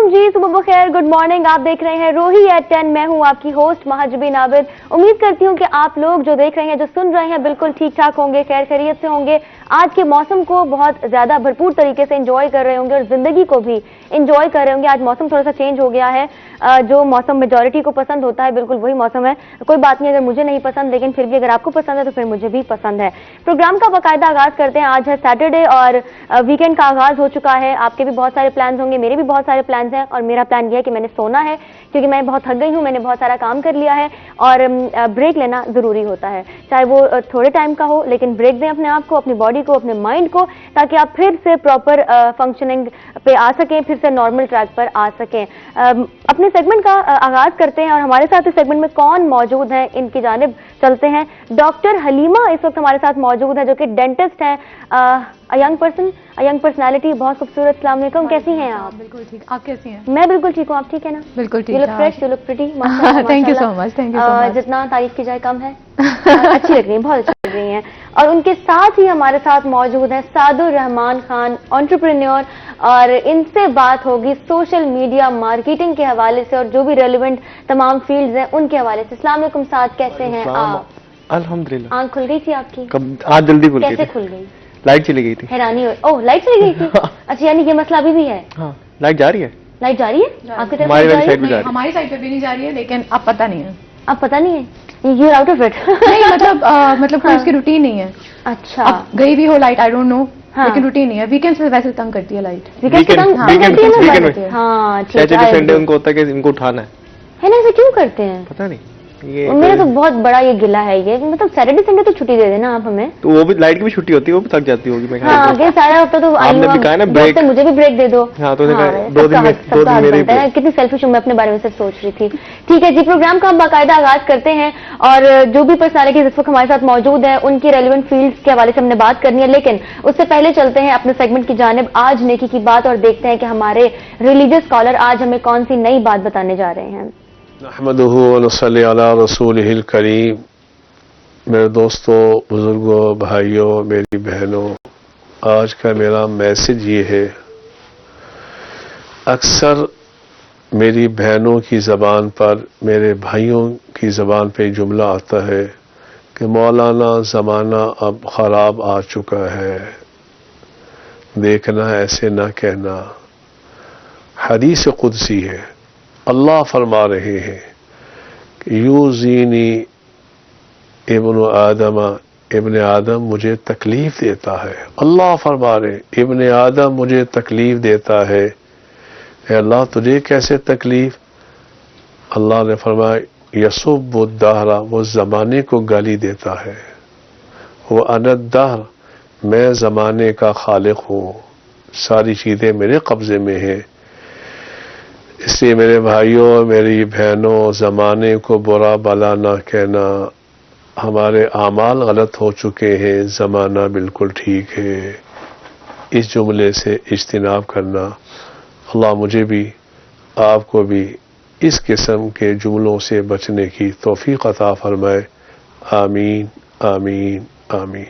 जी, सुबह बखैर, good morning. आप देख रहे हैं रोही एट 10। मैं हूं आपकी होस्ट महाजबीन आबिद। उम्मीद करती हूं कि आप लोग जो देख रहे हैं, जो सुन रहे हैं, बिल्कुल ठीक ठाक होंगे, खैर खैरियत से होंगे। आज के मौसम को बहुत ज्यादा भरपूर तरीके से एंजॉय कर रहे होंगे और जिंदगी को भी एंजॉय कर रहे होंगे। आज मौसम थोड़ा सा चेंज हो गया है। जो मौसम मेजॉरिटी को पसंद होता है, बिल्कुल वही मौसम है। कोई बात नहीं अगर मुझे नहीं पसंद, लेकिन फिर भी अगर आपको पसंद है तो फिर मुझे भी पसंद है। प्रोग्राम का बाकायदा आगाज करते हैं। आज है सैटरडे और वीकेंड का आगाज हो चुका है। आपके भी बहुत सारे प्लान्स होंगे, मेरे भी बहुत सारे प्लान्स हैं और मेरा प्लान ये है कि मैंने सोना है, क्योंकि मैं बहुत थक गई हूँ। मैंने बहुत सारा काम कर लिया है और ब्रेक लेना जरूरी होता है, चाहे वो थोड़े टाइम का हो, लेकिन ब्रेक दें अपने आप को, अपनी बॉडी को, अपने माइंड को, ताकि आप फिर से प्रॉपर फंक्शनिंग पे आ सकें, फिर से नॉर्मल ट्रैक पर आ सकें। अपने सेगमेंट का आगाज करते हैं और हमारे साथ इस सेगमेंट में कौन मौजूद है, इनकी जानिब चलते हैं। डॉक्टर हलीमा इस वक्त हमारे साथ मौजूद है, जो कि डेंटिस्ट हैं। यंग पर्सनैलिटी, बहुत खूबसूरत। अस्सलाम वालेकुम, कैसी हैं आप? बिल्कुल ठीक, आप कैसी हैं? मैं बिल्कुल ठीक हूँ, आप ठीक है ना? बिल्कुल ठीक। You look fresh, you look pretty. Thank you so much, thank you so much. जितना तारीफ की जाए कम है। अच्छी लग रही है, बहुत अच्छी लग रही हैं। और उनके साथ ही हमारे साथ मौजूद है सादुर रहमान खान, एंटरप्रेन्योर, और इनसे बात होगी सोशल मीडिया मार्केटिंग के हवाले से और जो भी रेलिवेंट तमाम फील्ड्स हैं उनके हवाले से। अस्सलाम वालेकुम साद, कैसे हैं आप? अल्हम्दुलिल्लाह। आंख खुल गई थी आपकी? आज जल्दी खुल गई। कैसे खुल गई? लाइट चली गई थी। हैरानी हो। ओह, लाइट चली गई थी। अच्छा, यानी ये मसला अभी भी है? हाँ, लाइट जा रही है। लाइट जा रही है आपकी तरफ? हमारी साइड पे जा रही है। हमारी साइड पे भी नहीं जा रही है, लेकिन अब पता नहीं है। अब पता नहीं है, you are out of it. नहीं मतलब कोई उसकी रूटीन नहीं है। अच्छा, अब गई भी हो लाइट, आई डोंट नो, हाँ। लेकिन रूटीन नहीं है। वीकेंड से वैसे तंग करती है लाइट। वीकेंड वीकेंड में हाँ ठीक सैटरडे है। संडे उनको होता है कि इनको उठाना है ना, ऐसे क्यों करते हैं? पता नहीं। ये मेरा तो बहुत बड़ा ये गिला है ये, मतलब सैटरडे संडे तो छुट्टी दे देना आप हमें। तो वो भी लाइट की भी छुट्टी होती है, वो भी थक जाती होगी। मैं हाँ, कि सारा हफ्ता तो आपने भी कहा ना ब्रेक, मुझे भी ब्रेक दे दो। हाँ, तो हाँ, 2 दिन मेरे है। कितनी सेल्फिश हूँ मैं, अपने बारे में सिर्फ सोच रही थी। ठीक है जी, प्रोग्राम का हम बाकायदा आगाज करते हैं और जो भी पर्सनालिटीज इस वक्त हमारे साथ मौजूद है उनकी रेलिवेंट फील्ड्स के हवाले से हमने बात करनी है, लेकिन उससे पहले चलते हैं अपने सेगमेंट की जानिब, आज नेकी की बात, और देखते हैं कि हमारे रिलीजियस स्कॉलर आज हमें कौन सी नई बात बताने जा रहे हैं। नहमदुहु व नसल्ली अला रसूलिहिल करीम। मेरे दोस्तों, बुजुर्गों, भाइयों, मेरी बहनों, आज का मेरा मैसेज ये है। अक्सर मेरी बहनों की ज़बान पर, मेरे भाइयों की ज़बान पे जुमला आता है कि मौलाना ज़माना अब ख़राब आ चुका है, देखना ऐसे ना कहना। हदीस कुदसी है, अल्लाह फरमा रहे हैं कि यूज़ीनी इब्न आदम मुझे तकलीफ देता है। अल्लाह फरमा रहे, इब्न आदम मुझे तकलीफ देता है। अल्लाह तुझे कैसे तकलीफ? अल्लाह ने फरमाया यसुब्बुद्दहरा, वो ज़माने को गाली देता है। वो अनद्दहर, मैं ज़माने का खालिक हूँ, सारी चीज़ें मेरे कब्ज़े में हैं। इसलिए मेरे भाइयों, मेरी बहनों, ज़माने को बुरा भला ना कहना। हमारे आमाल गलत हो चुके हैं, ज़माना बिल्कुल ठीक है। इस जुमले से इज्तिनाब करना। अल्लाह मुझे भी, आपको भी इस किस्म के जुमलों से बचने की तौफीक अता फरमाए। आमीन आमीन आमीन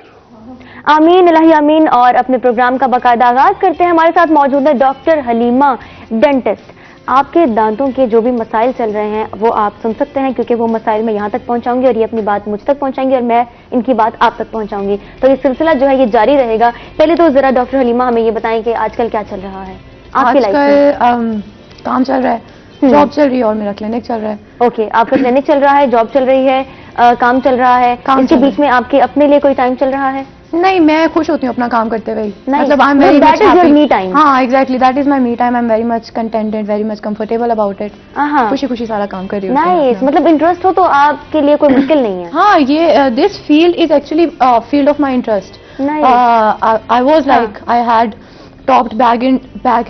आमीन इलाही आमीन। और अपने प्रोग्राम का बाकायदा आगाज करते हैं। हमारे साथ मौजूद है डॉक्टर हलीमा, डेंटिस्ट। आपके दांतों के जो भी मसाइल चल रहे हैं वो आप सुन सकते हैं, क्योंकि वो मसाइल मैं यहाँ तक पहुँचाऊंगी और ये अपनी बात मुझ तक पहुँचाएंगी और मैं इनकी बात आप तक पहुँचाऊंगी। तो ये सिलसिला जो है ये जारी रहेगा। पहले तो जरा डॉक्टर हलीमा हमें ये बताएं कि आजकल क्या चल रहा है आपकी लाइफ में? काम चल रहा है, जॉब चल रही है और मेरा क्लिनिक चल रहा है। ओके, आपका क्लिनिक चल रहा है, जॉब चल रही है, काम चल रहा है। इसके बीच में आपके अपने लिए कोई टाइम चल रहा है? नहीं, मैं खुश होती हूँ अपना काम करते हुए। मतलब I am very that is your me time. हाँ, exactly, that is my me time. I am very much contented, very much comfortable about it. खुशी खुशी सारा काम कर रही हूँ। नाइस, मतलब इंटरेस्ट हो तो आपके लिए कोई मुश्किल नहीं है। हाँ, ये this field is actually field of my interest. I was like, I had topped back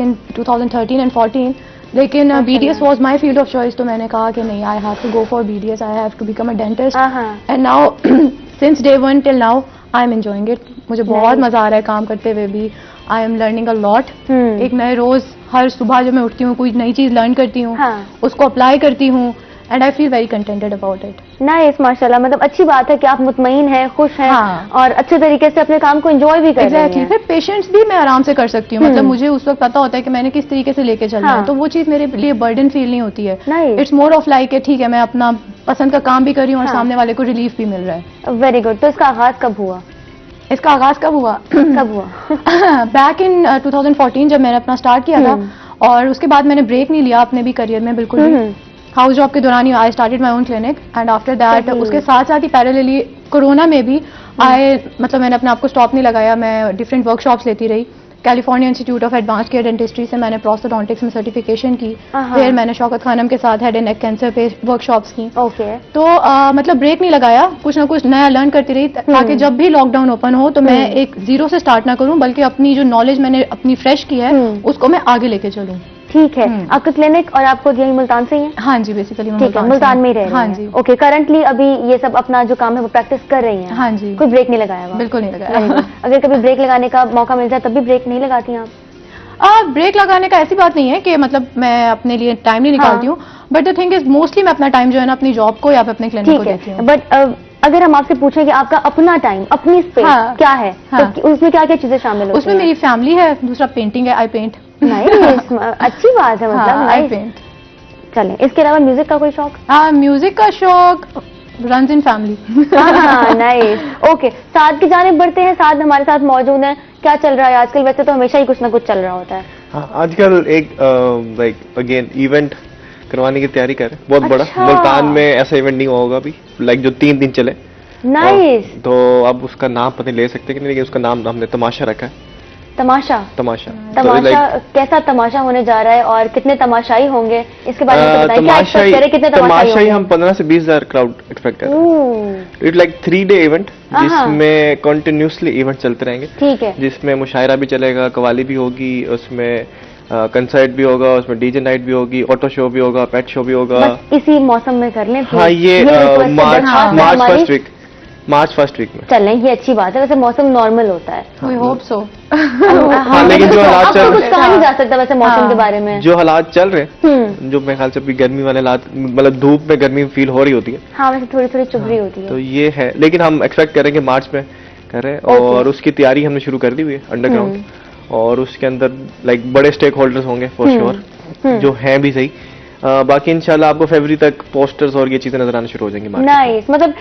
in 2013 and 14, लेकिन BDS was my field of choice। तो मैंने कहा कि नहीं, I have to go for BDS, I have to become a dentist। and now since day one till now I am enjoying it। मुझे बहुत मजा आ रहा है काम करते हुए भी। I am learning a lot। एक नए रोज, हर सुबह जब मैं उठती हूँ कोई नई चीज लर्न करती हूँ, उसको अप्लाई करती हूँ, and I feel very contented about it. Nice, माशाल्लाह. मतलब अच्छी बात है कि आप मुतमईन हैं, खुश हैं. हाँ. और अच्छे तरीके से अपने काम को एंजॉय भी कर रहे एग्जैक्टली. हैं. फिर पेशेंट्स भी मैं आराम से कर सकती हूँ. मतलब मुझे उस वक्त पता होता है कि मैंने किस तरीके से लेके चलना है, तो वो चीज मेरे लिए बर्डन फील नहीं होती है. इट्स मोर ऑफ लाइक ठीक है, मैं अपना पसंद का काम भी कर रही हूँ और सामने वाले को रिलीफ भी मिल रहा है. Very good. तो इसका आगाज कब हुआ? इसका आगाज कब हुआ? कब हुआ? बैक इन 2014 जब मैंने अपना स्टार्ट किया था, और उसके बाद मैंने ब्रेक नहीं लिया अपने भी करियर में बिल्कुल भी. हाउस जॉब के दौरान ही I started my own clinic, and after that उसके साथ साथ ही पैरेलली कोरोना में भी मतलब मैंने अपने आप को स्टॉप नहीं लगाया. मैं डिफरेंट वर्कशॉप्स लेती रही. California institute of advance care dentistry से मैंने प्रोस्थोडोंटिक्स में सर्टिफिकेशन की. फिर मैंने शौकत खानम के साथ हेड एंड नेक कैंसर पे वर्कशॉप्स की. ओके. तो मतलब ब्रेक नहीं लगाया, कुछ ना कुछ नया लर्न करती रही, ताकि जब भी लॉकडाउन ओपन हो तो मैं एक जीरो से स्टार्ट ना करूं, बल्कि अपनी जो नॉलेज मैंने अपनी फ्रेश की है उसको मैं आगे लेके चलूं. ठीक है. आपका क्लिनिक और आपको यही मुल्तान से ही है? हाँ जी, बेसिकली ठीक है, मुल्तान में ही रह रही हैं. हाँ जी. ओके. करंटली अभी ये सब अपना जो काम है वो प्रैक्टिस कर रही हैं? हाँ जी. कोई ब्रेक नहीं लगाया हुआ? बिल्कुल नहीं लगाया. अगर कभी ब्रेक लगाने का मौका मिल जाए तब भी ब्रेक नहीं लगाती हैं आप? ब्रेक लगाने का ऐसी बात नहीं है कि मतलब मैं अपने लिए टाइम नहीं निकालती हूँ, but the thing is mostly मैं अपना टाइम जो है ना अपनी जॉब को या अपने क्लिनिक को देती हूँ. बट अगर हम आपसे पूछें कि आपका अपना टाइम, अपनी स्पेस क्या है, तो उसमें क्या क्या चीजें शामिल होती हैं? उसमें मेरी फैमिली है, दूसरा पेंटिंग है, आई पेंट. नाइस. अच्छी बात है. मतलब आई पेंट. चलें, इसके अलावा म्यूजिक का कोई शौक? हाँ, म्यूजिक का शौक runs in family. Nice. Okay. साथ की जानिब बढ़ते हैं. साथ हमारे साथ मौजूद हैं. क्या चल रहा है आजकल? वैसे तो हमेशा ही कुछ ना कुछ चल रहा होता है. हाँ, आजकल एक लाइक अगेन इवेंट करवाने की तैयारी कर रहे हैं, बहुत बड़ा. अच्छा. मुल्तान में ऐसा इवेंट नहीं हुआ होगा अभी, लाइक जो 3 दिन चले. नाइस. तो अब उसका नाम पता नहीं ले सकते कि नहीं, लेकिन उसका नाम हमने तमाशा रखा है. तमाशा. तमाशा. तमाशा. कैसा तमाशा होने जा रहा है और कितने तमाशाई होंगे, इसके बारे में बताइए. क्या एक्सपेक्ट करें, कितने तमाशाई तमाशाई हम 15 से 20 हजार क्राउड एक्सपेक्ट कर रहे हैं. इट लाइक 3-day इवेंट जिसमें कंटिन्यूसली इवेंट चलते रहेंगे. ठीक है. जिसमें मुशायरा भी चलेगा, कवाली भी होगी, उसमें कंसर्ट भी होगा, उसमें डीजे नाइट भी होगी, ऑटो शो भी होगा, पेट शो भी होगा. बस इसी मौसम में कर लें. हाँ, ये मार्च फर्स्ट वीक में चलें. ये अच्छी बात है. वैसे मौसम नॉर्मल होता है. We hope so. हाँ, लेकिन जो हालात चल कुछ कहा नहीं जा सकता वैसे मौसम के बारे में. जो हालात चल रहे हैं, जो मेरे ख्याल से अभी गर्मी वाले हालात, मतलब धूप में गर्मी फील हो रही होती है. हाँ, वैसे थोड़ी थोड़ी चुभ रही होती है. तो ये है, लेकिन हम एक्सपेक्ट करेंगे मार्च में करें. और उसकी तैयारी हमने शुरू कर दी हुई है अंडरग्राउंड. और उसके अंदर लाइक बड़े स्टेक होल्डर्स होंगे फॉर श्योर, जो हैं भी सही. बाकी इंशाल्लाह आपको फरवरी तक पोस्टर्स और ये चीजें नजर आना शुरू हो जाएंगी. नाइस. मतलब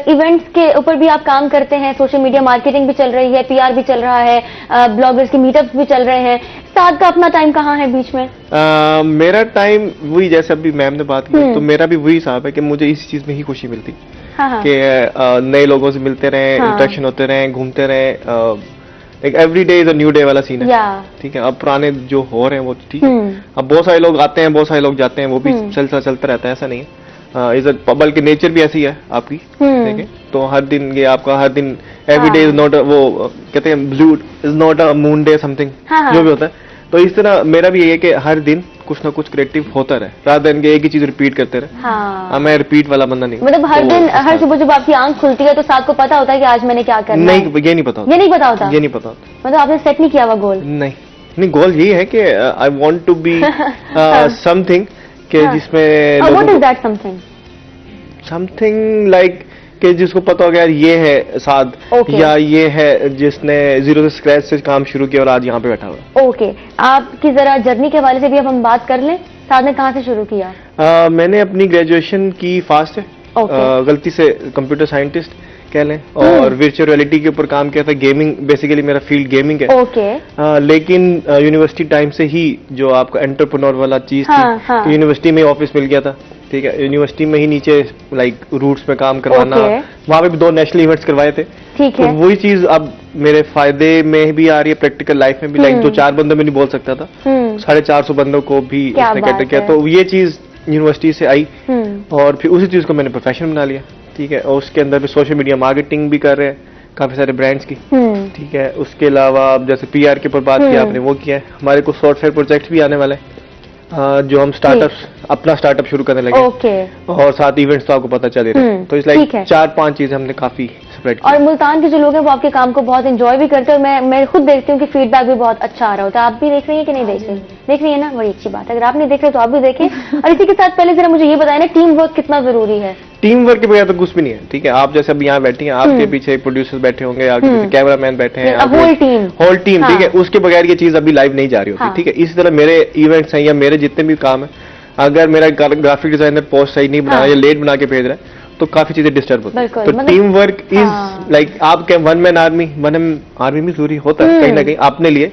इवेंट्स के ऊपर भी आप काम करते हैं, सोशल मीडिया मार्केटिंग भी चल रही है, पीआर भी चल रहा है, ब्लॉगर्स की मीटअप्स भी चल रहे हैं. साथ का अपना टाइम कहाँ है बीच में? मेरा टाइम वही, जैसे अभी मैम ने बात की, तो मेरा भी वही हिसाब है कि मुझे इस चीज में ही खुशी मिलती कि नए लोगों से मिलते रहे, इंटरेक्शन होते रहे, घूमते रहे. एक every day is a new day वाला सीन है. ठीक है. अब पुराने जो हो रहे हैं वो ठीक है. अब बहुत सारे लोग आते हैं, बहुत सारे लोग जाते हैं, वो भी चलता रहता है, ऐसा नहीं है. इज बल्कि नेचर भी ऐसी है आपकी. ठीक है. तो हर दिन ये आपका हर दिन एवरी डे इज नॉट, वो कहते हैं blue is not a moon day something, जो भी होता है. तो इस तरह मेरा भी ये है कि हर दिन कुछ ना कुछ क्रिएटिव होता रहे, रादर देन एक ही चीज रिपीट करते रहे. हाँ. मैं रिपीट वाला बंदा नहीं. मतलब हर दिन, हर सुबह जब आपकी आंख खुलती है तो साथ को पता होता है कि आज मैंने क्या करना नहीं, है? ये नहीं पता होता. ये नहीं पता होता. ये नहीं पता होता. मतलब आपने सेट नहीं किया हुआ गोल? नहीं, गोल यही है कि I want to be something के जिसमें what is that something like कि जिसको पता हो गया ये है साद, या ये है जिसने जीरो से स्क्रैच से काम शुरू किया और आज यहाँ पे बैठा हुआ. ओके. आपकी जरा जर्नी के हवाले से भी अब हम बात कर लें. साद ने कहाँ से शुरू किया? मैंने अपनी ग्रेजुएशन की फास्ट है, गलती से कंप्यूटर साइंटिस्ट कह लें, और वर्चुअल रियलिटी के ऊपर काम किया था. गेमिंग, बेसिकली मेरा फील्ड गेमिंग है. ओके. लेकिन यूनिवर्सिटी टाइम से ही जो आपका एंटरप्रेन्योर वाला चीज थी, यूनिवर्सिटी में ऑफिस मिल गया था. ठीक है. यूनिवर्सिटी में ही नीचे लाइक रूट्स में काम करवाना, वहां पे भी 2 नेशनल इवेंट्स करवाए थे. ठीक है. तो वही चीज अब मेरे फायदे में भी आ रही है, प्रैक्टिकल लाइफ में भी. लाइक जो 4 बंदों में नहीं बोल सकता था, 450 बंदों को भी उसने कैटर किया. तो ये चीज यूनिवर्सिटी से आई, और फिर उसी चीज को मैंने प्रोफेशन बना लिया. ठीक है. और उसके अंदर भी सोशल मीडिया मार्केटिंग भी कर रहे हैं काफी सारे ब्रांड्स की. ठीक है. उसके अलावा जैसे पीआर के ऊपर बात की आपने, वो किया है. हमारे कुछ सॉफ्टवेयर प्रोजेक्ट भी आने वाले हैं, जो हम अपना स्टार्टअप शुरू करने लगे. और साथ इवेंट्स तो आपको पता चल ही रहे. तो इस लाइक 4-5 चीजें हमने काफी स्प्रेड और मुल्तान के जो लोग हैं वो आपके काम को बहुत एंजॉय भी करते हैं, और मैं खुद देखती हूँ कि फीडबैक भी बहुत अच्छा आ रहा होता है। आप भी देख रही हैं कि नहीं देख रही? देख रही है ना, बड़ी अच्छी बात है। अगर आप नहीं देख रहे तो आप भी देखें। और इसी के साथ पहले जरा मुझे ये बताएं ना, टीम वर्क कितना जरूरी है? टीम वर्क के बगैर तो कुछ भी नहीं है, ठीक है। आप जैसे अभी यहाँ बैठी हैं, आपके पीछे प्रोड्यूसर्स बैठे होंगे, आपके पीछे कैमरामैन बैठे हैं, होल टीम, ठीक है। उसके बगैर ये चीज अभी लाइव नहीं जा रही होती, ठीक है। इसी तरह मेरे इवेंट्स हैं या मेरे जितने भी काम है, अगर मेरा ग्राफिक डिजाइनर पोस्ट सही नहीं बना रहा या लेट बना के भेज रहा है तो काफी चीजें डिस्टर्ब होती है। तो टीम वर्क इज लाइक, आप क्या वन मैन आर्मी भी जरूरी होता है कहीं ना कहीं अपने लिए,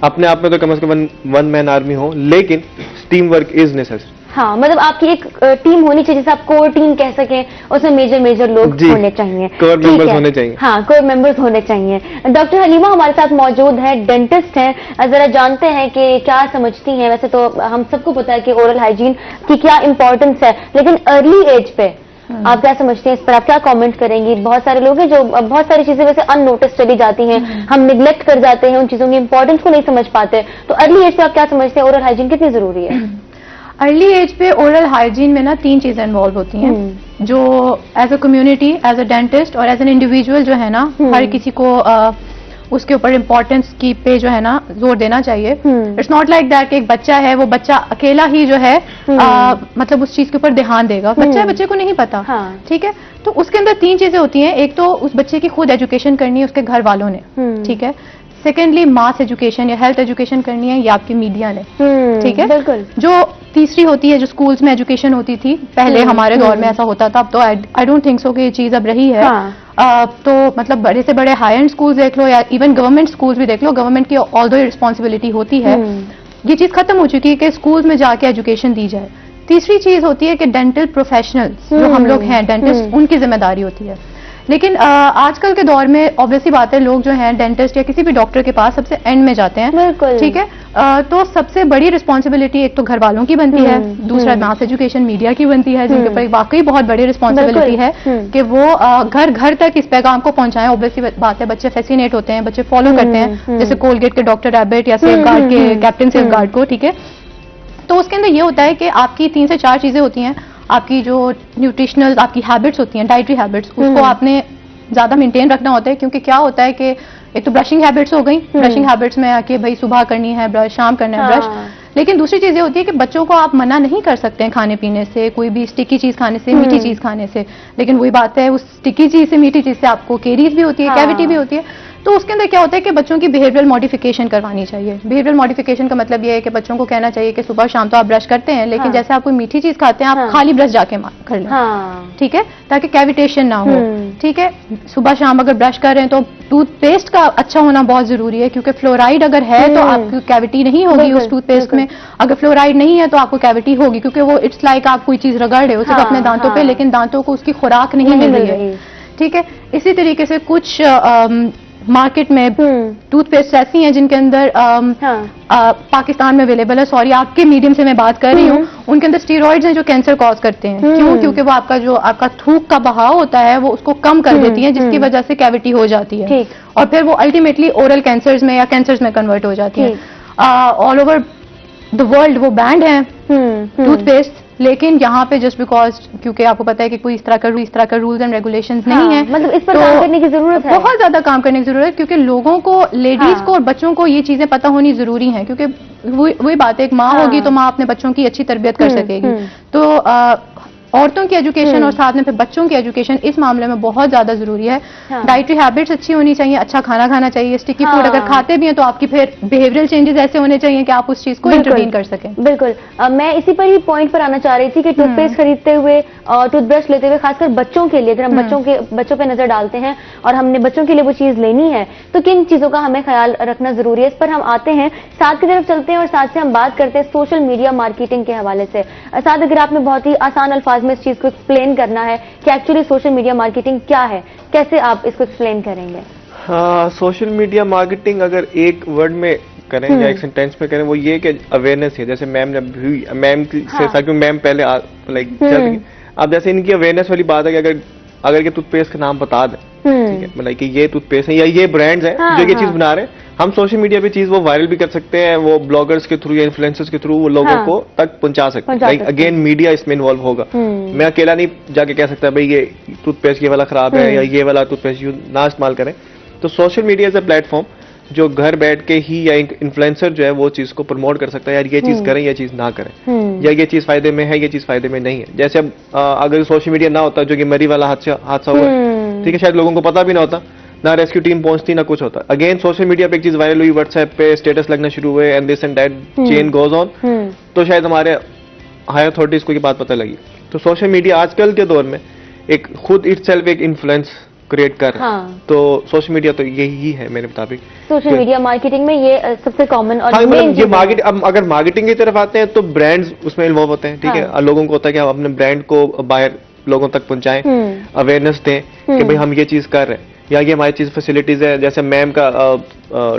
अपने आप में तो कम से कम वन मैन आर्मी हो, लेकिन टीम वर्क इज नेसेसरी। हाँ, मतलब आपकी एक टीम होनी चाहिए, जिसे आप कोर टीम कह सकें, उसमें मेजर लोग होने चाहिए, कोर मेंबर्स होने चाहिए। हाँ, कोर मेंबर्स होने चाहिए। डॉक्टर हलीमा हमारे साथ मौजूद है, डेंटिस्ट हैं। जरा जानते हैं कि क्या समझती हैं। वैसे तो हम सबको पता है कि ओरल हाइजीन की क्या इंपॉर्टेंस है, लेकिन अर्ली एज पे आप क्या समझते हैं, इस पर आप क्या कमेंट करेंगी? बहुत सारे लोग हैं जो बहुत सारी चीजें वैसे अननोटिस चली जाती हैं, हम निग्लेक्ट कर जाते हैं, उन चीजों की इंपॉर्टेंस को नहीं समझ पाते। तो अर्ली एज पे आप क्या समझते हैं, ओरल हाइजीन कितनी जरूरी है? अर्ली एज पे ओरल हाइजीन में ना 3 चीजें इन्वॉल्व होती हैं, जो as a community, as a dentist और एज एन इंडिविजुअल जो है ना, हर किसी को उसके ऊपर इम्पोर्टेंस की पे जो है ना जोर देना चाहिए। इट्स नॉट लाइक दैट कि एक बच्चा है, वो बच्चा अकेला ही जो है मतलब उस चीज के ऊपर ध्यान देगा। बच्चे को नहीं पता, ठीक है। तो उसके अंदर 3 चीजें होती हैं। एक तो उस बच्चे की खुद एजुकेशन करनी है उसके घर वालों ने, ठीक है। सेकेंडली मास एजुकेशन या हेल्थ एजुकेशन करनी है या आपकी मीडिया ने, ठीक है। बिल्कुल। जो तीसरी होती है, जो स्कूल्स में एजुकेशन होती थी पहले, हमारे दौर में ऐसा होता था, अब तो आई डोंट थिंक सो कि ये चीज अब रही है। तो मतलब बड़े से बड़े हाई एंड स्कूल्स देख लो या इवन गवर्नमेंट स्कूल्स भी देख लो, गवर्नमेंट की ऑल्दो ये रिस्पॉन्सिबिलिटी होती है, ये चीज खत्म हो चुकी है कि स्कूल्स में जाके एजुकेशन दी जाए। तीसरी चीज होती है कि डेंटल प्रोफेशनल्स जो हम लोग हैं डेंटिस्ट, उनकी जिम्मेदारी होती है। लेकिन आजकल के दौर में ऑब्वियसली बात है, लोग जो हैं डेंटिस्ट या किसी भी डॉक्टर के पास सबसे एंड में जाते हैं, ठीक है। तो सबसे बड़ी रिस्पॉन्सिबिलिटी एक तो घर वालों की बनती है, दूसरा मास एजुकेशन मीडिया की बनती है, जिनके ऊपर वाकई बहुत बड़ी रिस्पॉन्सिबिलिटी है कि वो घर घर तक इस पैगाम को पहुंचाएं। ऑब्वियसली बात है, बच्चे फैसिनेट होते हैं, बच्चे फॉलो करते हैं, जैसे कोलगेट के डॉक्टर रैबिट या सेफगार्ड के कैप्टन सेफगार्ड को, ठीक है। तो उसके अंदर ये होता है कि आपकी 3 से 4 चीजें होती हैं। आपकी जो न्यूट्रिशनल आपकी हैबिट्स होती हैं, डाइटरी हैबिट्स, उसको आपने ज्यादा मेंटेन रखना होता है। क्योंकि क्या होता है कि एक तो ब्रशिंग हैबिट्स हो गई, ब्रशिंग हैबिट्स में आके भाई सुबह करनी है ब्रश, शाम करना है ब्रश, लेकिन दूसरी चीज ये होती है कि बच्चों को आप मना नहीं कर सकते हैं खाने पीने से, कोई भी स्टिकी चीज खाने से, मीठी चीज खाने से। लेकिन वही बात है, उस स्टिकी चीज से, मीठी चीज से आपको केरीज भी होती है, कैविटी भी होती है। तो उसके अंदर क्या होता है कि बच्चों की बिहेवियरल मॉडिफिकेशन करवानी चाहिए। बिहेवियरल मॉडिफिकेशन का मतलब ये है कि बच्चों को कहना चाहिए कि सुबह शाम तो आप ब्रश करते हैं, लेकिन जैसे आप कोई मीठी चीज खाते हैं, आप खाली ब्रश जाके कर लें, ठीक है, ताकि कैविटेशन ना हो, ठीक है। सुबह शाम अगर ब्रश कर रहे हैं तो टूथपेस्ट का अच्छा होना बहुत जरूरी है, क्योंकि फ्लोराइड अगर है तो आपकी कैविटी नहीं होगी उस टूथपेस्ट में। अगर फ्लोराइड नहीं है तो आपको कैविटी होगी, क्योंकि वो इट्स लाइक आप कोई चीज रगड़ रहे हो सिर्फ अपने दांतों पे, लेकिन दांतों को उसकी खुराक नहीं मिल रही है, ठीक है। इसी तरीके से कुछ मार्केट में टूथपेस्ट ऐसी हैं जिनके अंदर पाकिस्तान में अवेलेबल है, सॉरी आपके मीडियम से मैं बात कर रही हूँ, उनके अंदर स्टीरॉइड्स हैं जो कैंसर कॉज करते हैं। क्यों? क्योंकि वो आपका थूक का बहाव होता है वो उसको कम कर देती है, जिसकी वजह से कैविटी हो जाती है, और फिर वो अल्टीमेटली ओरल कैंसर्स में या कैंसर्स में कन्वर्ट हो जाती है। ऑल ओवर द वर्ल्ड वो बैंड है टूथपेस्ट, लेकिन यहाँ पे जस्ट बिकॉज क्योंकि आपको पता है कि कोई इस तरह का रूल्स एंड रेगुलेशंस नहीं है, मतलब इस पर काम करने की जरूरत है, बहुत ज्यादा काम करने की जरूरत है। क्योंकि लोगों को, लेडीज को और बच्चों को ये चीजें पता होनी जरूरी है, क्योंकि वही बात है, एक माँ होगी तो माँ अपने बच्चों की अच्छी तरबियत कर सकेगी। तो औरतों की एजुकेशन और साथ में फिर बच्चों की एजुकेशन इस मामले में बहुत ज्यादा जरूरी है। डाइटरी हैबिट्स अच्छी होनी चाहिए, अच्छा खाना खाना चाहिए, स्टिकी फूड अगर खाते भी हैं तो आपकी फिर बिहेवियरल चेंजेस ऐसे होने चाहिए कि आप उस चीज को इंटरवीन कर सकें। बिल्कुल। मैं इसी पर ही पॉइंट पर आना चाह रही थी कि टूथपेस्ट खरीदते हुए, टूथब्रश लेते हुए, खासकर बच्चों के लिए, अगर हम बच्चों पे नजर डालते हैं और हमने बच्चों के लिए वो चीज लेनी है, तो किन चीजों का हमें ख्याल रखना जरूरी है, इस पर हम आते हैं। साथ की तरफ चलते हैं और साथ से हम बात करते हैं सोशल मीडिया मार्केटिंग के हवाले से। साथ अगर आपने बहुत ही आसान अल्फाज में इस चीज को एक्सप्लेन करना है कि एक्चुअली सोशल मीडिया मार्केटिंग क्या है, कैसे आप इसको एक्सप्लेन करेंगे? सोशल मीडिया मार्केटिंग अगर एक वर्ड में करें या एक सेंटेंस में करें, वो ये कि अवेयरनेस है। जैसे मैम ने मैम से क्योंकि मैम पहले लाइक चल, अब जैसे इनकी अवेयरनेस वाली बात है कि अगर के टूथपेस्ट का नाम बता दें, ठीक है, मतलब कि ये टूथपेस्ट है या ये ब्रांड्स हैं जो ये चीज बना रहे हैं, हम सोशल मीडिया पे चीज वो वायरल भी कर सकते हैं, वो ब्लॉगर्स के थ्रू या इन्फ्लुएंसर्स के थ्रू वो लोगों को तक पहुंचा सकते हैं। लाइक अगेन मीडिया इसमें इन्वॉल्व होगा। मैं अकेला नहीं जाके कह सकता भाई ये टूथपेस्ट ये वाला खराब है या ये वाला टूथपेस्ट ना इस्तेमाल करें। तो social media is a platform जो घर बैठ के ही या इन्फ्लुएंसर जो है वो चीज को प्रमोट कर सकता है, यार ये चीज करें या चीज ना करें, या ये चीज फायदे में है ये चीज फायदे में नहीं है। जैसे अब अगर सोशल मीडिया ना होता, जो कि मरी वाला हादसा हुआ है, ठीक है, शायद लोगों को पता भी ना होता, ना रेस्क्यू टीम पहुंचती ना कुछ होता। अगेन सोशल मीडिया पे एक चीज वायरल हुई, व्हाट्सएप पे स्टेटस लगना शुरू हुए and this and that chain goes on, तो शायद हमारे हायर अथॉरिटीज को ये बात पता लगी। तो सोशल मीडिया आजकल के दौर में एक खुद इटसेल्फ एक इन्फ्लुएंस क्रिएट कर रहा है। तो सोशल मीडिया तो यही है मेरे मुताबिक। सोशल मीडिया मार्केटिंग में ये सबसे कॉमन और मतलब ये मार्केट, अब अगर मार्केटिंग की तरफ आते हैं तो ब्रांड्स उसमें इन्वॉल्व होते हैं, ठीक है। लोगों को होता है कि हम अपने ब्रांड को बाहर लोगों तक पहुंचाएं, अवेयरनेस दें कि भाई हम ये चीज कर रहे हैं, या ये हमारी चीज फैसिलिटीज है। जैसे मैम का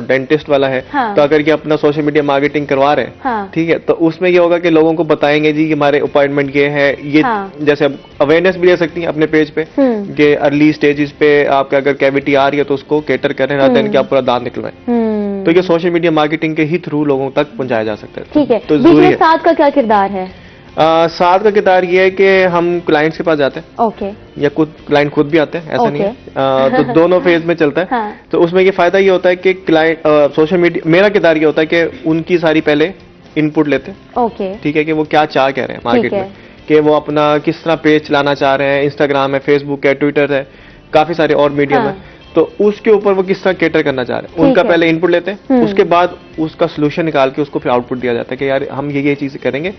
डेंटिस्ट वाला है, तो अगर ये अपना सोशल मीडिया मार्केटिंग करवा रहे हैं, ठीक है, तो उसमें ये होगा कि लोगों को बताएंगे जी कि हमारे अपॉइंटमेंट ये है, ये जैसे अवेयरनेस भी दे सकती हैं अपने पेज पे कि अर्ली स्टेजेस पे आपका अगर कैविटी आ रही है तो उसको केटर करें, रात दिन कि आप पूरा दांत निकलवाएं। तो ये सोशल मीडिया मार्केटिंग के ही थ्रू लोगों तक पहुंचाया जा सकता है। ठीक है, तो बीच में साथ का क्या किरदार है? साथ का किरदार ये है कि हम क्लाइंट्स के पास जाते हैं, ओके, या क्लाइंट खुद भी आते हैं, ऐसा नहीं है। तो दोनों फेज में चलता है। तो उसमें ये फायदा ये होता है कि क्लाइंट सोशल मीडिया, मेरा किरदार ये होता है कि उनकी सारी पहले इनपुट लेते हैं, ओके, ठीक है, कि वो क्या चाह कह रहे हैं मार्केट में, कि वो अपना किस तरह पेज चलाना चाह रहे हैं, इंस्टाग्राम है, फेसबुक है, ट्विटर है, काफी सारे और मीडियम है, तो उसके ऊपर वो किस तरह केटर करना चाह रहे हैं, उनका पहले इनपुट लेते हैं, उसके बाद उसका सोल्यूशन निकाल के उसको फिर आउटपुट दिया जाता है कि यार हम ये चीज करेंगे,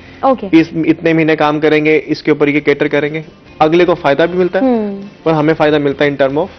इस इतने महीने काम करेंगे, इसके ऊपर ये केटर करेंगे, अगले को फायदा भी मिलता है और हमें फायदा मिलता है इन टर्म ऑफ।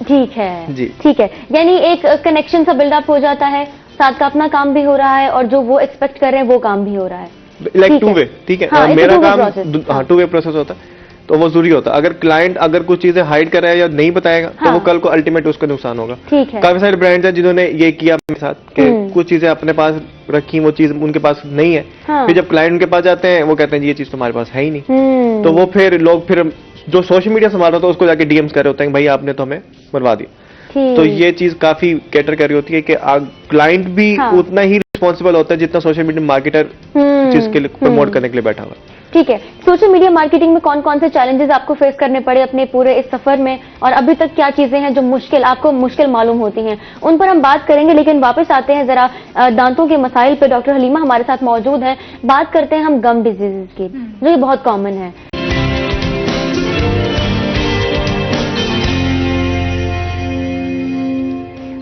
ठीक है जी, ठीक है, यानी एक कनेक्शन सा बिल्डअप हो जाता है, साथ का अपना काम भी हो रहा है और जो वो एक्सपेक्ट कर रहे हैं वो काम भी हो रहा है, लाइक टू वे। ठीक है, मेरा काम टू वे प्रोसेस होता है, तो वो जरूरी होता है। अगर क्लाइंट अगर कुछ चीजें हाइड कर रहा है या नहीं बताएगा, तो वो कल को अल्टीमेट उसका नुकसान होगा। ठीक है, काफी सारे ब्रांड्स हैं जिन्होंने ये किया मेरे साथ कि कुछ चीजें अपने पास रखी, वो चीज उनके पास नहीं है, फिर जब क्लाइंट उनके पास जाते हैं वो कहते हैं ये चीज तुम्हारे पास है ही नहीं, तो वो फिर लोग फिर जो सोशल मीडिया संभाल रहा था उसको जाके डीएम्स कर रहे होते हैं भाई आपने तो हमें बर्बाद दिया। तो ये चीज काफी कैटर कर रही होती है कि क्लाइंट भी उतना ही रिस्पॉन्सिबल होता है जितना सोशल मीडिया मार्केटर चीज के लिए प्रमोट करने के लिए बैठा हुआ। ठीक है, सोशल मीडिया मार्केटिंग में कौन कौन से चैलेंजेस आपको फेस करने पड़े अपने पूरे इस सफर में, और अभी तक क्या चीजें हैं जो आपको मुश्किल मालूम होती हैं, उन पर हम बात करेंगे। लेकिन वापस आते हैं जरा दांतों के मसाइल पे। डॉक्टर हलीमा हमारे साथ मौजूद हैं। बात करते हैं हम गम डिजीजेस की, जो ये बहुत कॉमन है।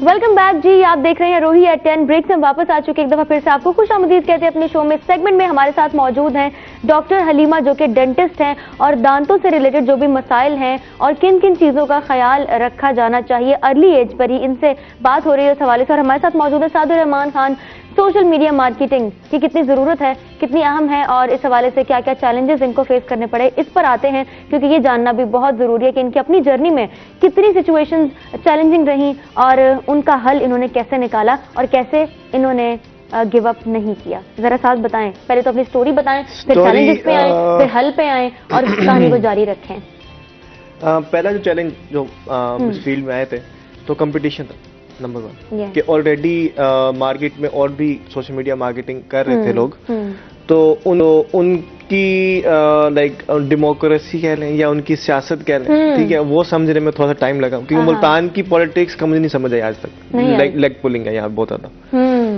वेलकम बैक जी, आप देख रहे हैं रोही एट 10। ब्रेक से हम वापस आ चुके, एक दफा फिर से आपको खुशामदीद कहते हैं अपने शो में। सेगमेंट में हमारे साथ मौजूद हैं डॉक्टर हलीमा, जो कि डेंटिस्ट हैं, और दांतों से रिलेटेड जो भी मसाइल हैं और किन किन चीजों का ख्याल रखा जाना चाहिए अर्ली एज पर ही, इनसे बात हो रही है इस हवाले से। और हमारे साथ मौजूद है Sadur Rahman Khan. Social media marketing की कितनी जरूरत है, कितनी अहम है, और इस हवाले से क्या क्या चैलेंजेस इनको फेस करने पड़े, इस पर आते हैं, क्योंकि ये जानना भी बहुत जरूरी है कि इनकी अपनी जर्नी में कितनी सिचुएशंस चैलेंजिंग रही और उनका हल इन्होंने कैसे निकाला और कैसे इन्होंने गिव अप नहीं किया। जरा साथ बताएं, पहले तो अपनी स्टोरी बताएं, फिर चैलेंजेस पे आए, फिर हल पे आए और कहानी को जारी रखें। पहला जो चैलेंज जो इस फील्ड में आए थे तो कंपटीशन था नंबर 1, कि ऑलरेडी मार्केट में और भी सोशल मीडिया मार्केटिंग कर रहे थे लोग, तो उनकी लाइक डेमोक्रेसी कह लें या उनकी सियासत कह लें, ठीक है, वो समझने में थोड़ा सा टाइम लगा, क्योंकि मुल्तान की पॉलिटिक्स मुझे नहीं समझ आई आज तक, लेग पुलिंग है यहाँ बहुत ज्यादा,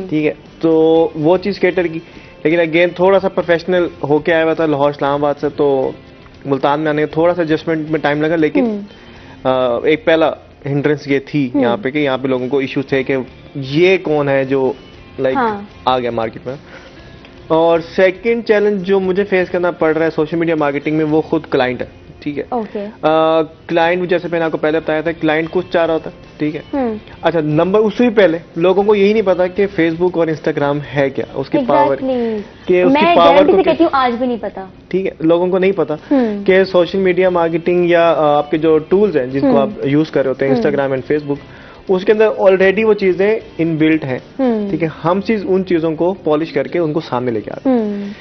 ठीक है, तो वो चीज कैटर की। लेकिन अगेन थोड़ा सा प्रोफेशनल होके आया हुआ था लाहौर इस्लामाबाद से, तो मुल्तान में आने थोड़ा सा एडजस्टमेंट में टाइम लगा। लेकिन एक पहला हिंड्रेंस ये थी यहाँ पे कि यहाँ पे लोगों को इश्यूज थे कि ये कौन है जो लाइक आ गया मार्केट में। और सेकंड चैलेंज जो मुझे फेस करना पड़ रहा है सोशल मीडिया मार्केटिंग में, वो खुद क्लाइंट है, ठीक है। क्लाइंट जैसे मैंने आपको पहले बताया था, क्लाइंट कुछ चाह रहा होता है, ठीक है। अच्छा, नंबर उससे भी पहले लोगों को यही नहीं पता कि फेसबुक और इंस्टाग्राम है क्या, उसकी पावर, कि उसकी पावर को कहती हूँ आज भी नहीं पता, ठीक है, लोगों को नहीं पता कि सोशल मीडिया मार्केटिंग या आपके जो टूल्स हैं जिनको आप यूज कर रहे होते हैं, इंस्टाग्राम एंड फेसबुक, उसके अंदर ऑलरेडी वो चीजें इनबिल्ट हैं, ठीक है। हम उन चीजों को पॉलिश करके उनको सामने लेके आते हैं।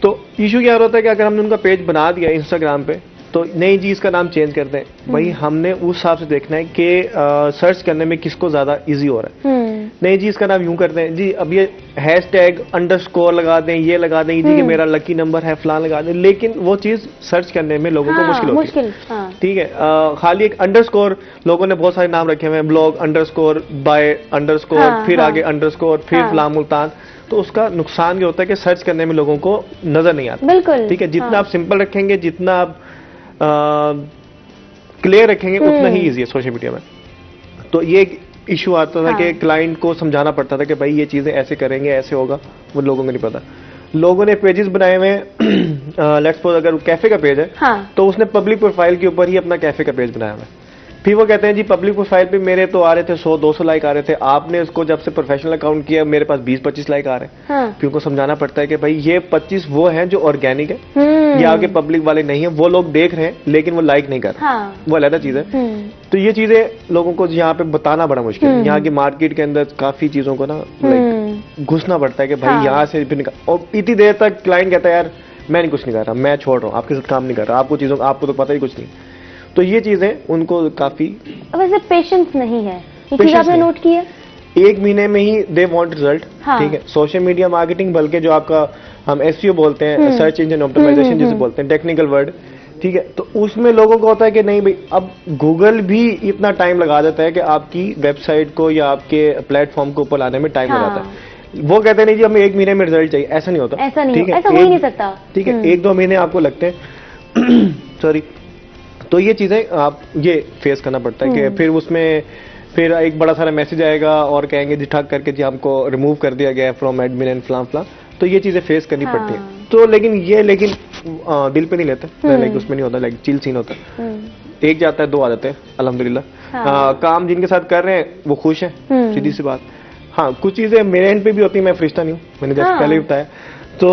तो इशू क्या होता है कि अगर हमने उनका पेज बना दिया इंस्टाग्राम पे, तो नहीं जी इसका नाम चेंज कर दें, भाई हमने उस हिसाब से देखना है कि सर्च करने में किसको ज्यादा इजी हो रहा है। नहीं जी इसका नाम यूं करते हैं जी, अब ये #_ लगा दें, ये लगा दें जी कि मेरा लकी नंबर है फलान लगा दें, लेकिन वो चीज सर्च करने में लोगों को मुश्किल होती है। ठीक है, खाली एक _ लोगों ने बहुत सारे नाम रखे हुए हैं, ब्लॉग _by_, फिर आगे _ फिर फलां मुल्तान, तो उसका नुकसान ये होता है कि सर्च करने में लोगों को नजर नहीं आता। बिल्कुल। ठीक है, जितना आप सिंपल रखेंगे, जितना आप क्लियर रखेंगे, उतना ही ईजी है सोशल मीडिया में। तो ये एक इशू आता था कि क्लाइंट को समझाना पड़ता था कि भाई ये चीजें ऐसे करेंगे, ऐसे होगा, वो लोगों को नहीं पता। लोगों ने पेजेस बनाए हुए हैं, लेट्स सपोज अगर कैफे का पेज है, तो उसने पब्लिक प्रोफाइल के ऊपर ही अपना कैफे का पेज बनाया हुआ है। फिर वो कहते हैं जी पब्लिक प्रोफाइल पे मेरे तो आ रहे थे 100-200 लाइक आ रहे थे, आपने उसको जब से प्रोफेशनल अकाउंट किया मेरे पास 20-25 लाइक आ रहे हैं। फिर उनको समझाना पड़ता है कि भाई ये 25 वो हैं जो ऑर्गेनिक है, ये आगे पब्लिक वाले नहीं है, वो लोग देख रहे हैं लेकिन वो लाइक नहीं कर रहे, वो अलग चीज है। तो ये चीजें लोगों को यहाँ पे बताना बड़ा मुश्किल है। यहाँ की मार्केट के अंदर काफी चीजों को ना घुसना पड़ता है कि भाई यहाँ से फिर निकाल, और इतनी देर तक क्लाइंट कहता है यार मैं नहीं कुछ नहीं कर रहा, मैं छोड़ रहा हूँ, आपके साथ काम नहीं कर रहा, आपको तो पता ही कुछ नहीं। तो ये चीजें उनको काफी, वैसे पेशेंस नहीं है, ये चीज आपने नोट की है। 1 महीने में ही दे वांट रिजल्ट। ठीक है, सोशल मीडिया मार्केटिंग, बल्कि जो आपका हम SEO बोलते हैं, सर्च इंजन ऑप्टिमाइजेशन जिसे बोलते हैं, टेक्निकल वर्ड, ठीक है, तो उसमें लोगों को होता है कि नहीं भाई अब गूगल भी इतना टाइम लगा देता है कि आपकी वेबसाइट को या आपके प्लेटफॉर्म को ऊपर लाने में टाइम लगाता है। वो कहते हैं नहीं जी हमें 1 महीने में रिजल्ट चाहिए, ऐसा नहीं होता, ऐसा नहीं, ऐसा हो ही नहीं सकता। ठीक है, 1-2 महीने आपको लगते हैं सॉरी। तो ये चीजें आप ये फेस करना पड़ता है कि फिर उसमें फिर एक बड़ा सारा मैसेज आएगा और कहेंगे जी ठग करके जी हमको रिमूव कर दिया गया है फ्रॉम एडमिन एंड फलां फलां। तो ये चीजें फेस करनी पड़ती है। तो लेकिन दिल पे नहीं लेते, लाइक उसमें नहीं होता, लाइक चिल सीन होता है। एक जाता है 2 आ जाते हैं अल्हम्दुलिल्लाह। काम जिनके साथ कर रहे हैं वो खुश है, सीधी सी बात। हाँ, कुछ चीजें मेरे एंड पे भी होती है, मैं फरिश्ता नहीं हूँ, मैंने जैसे पहले भी बताया। तो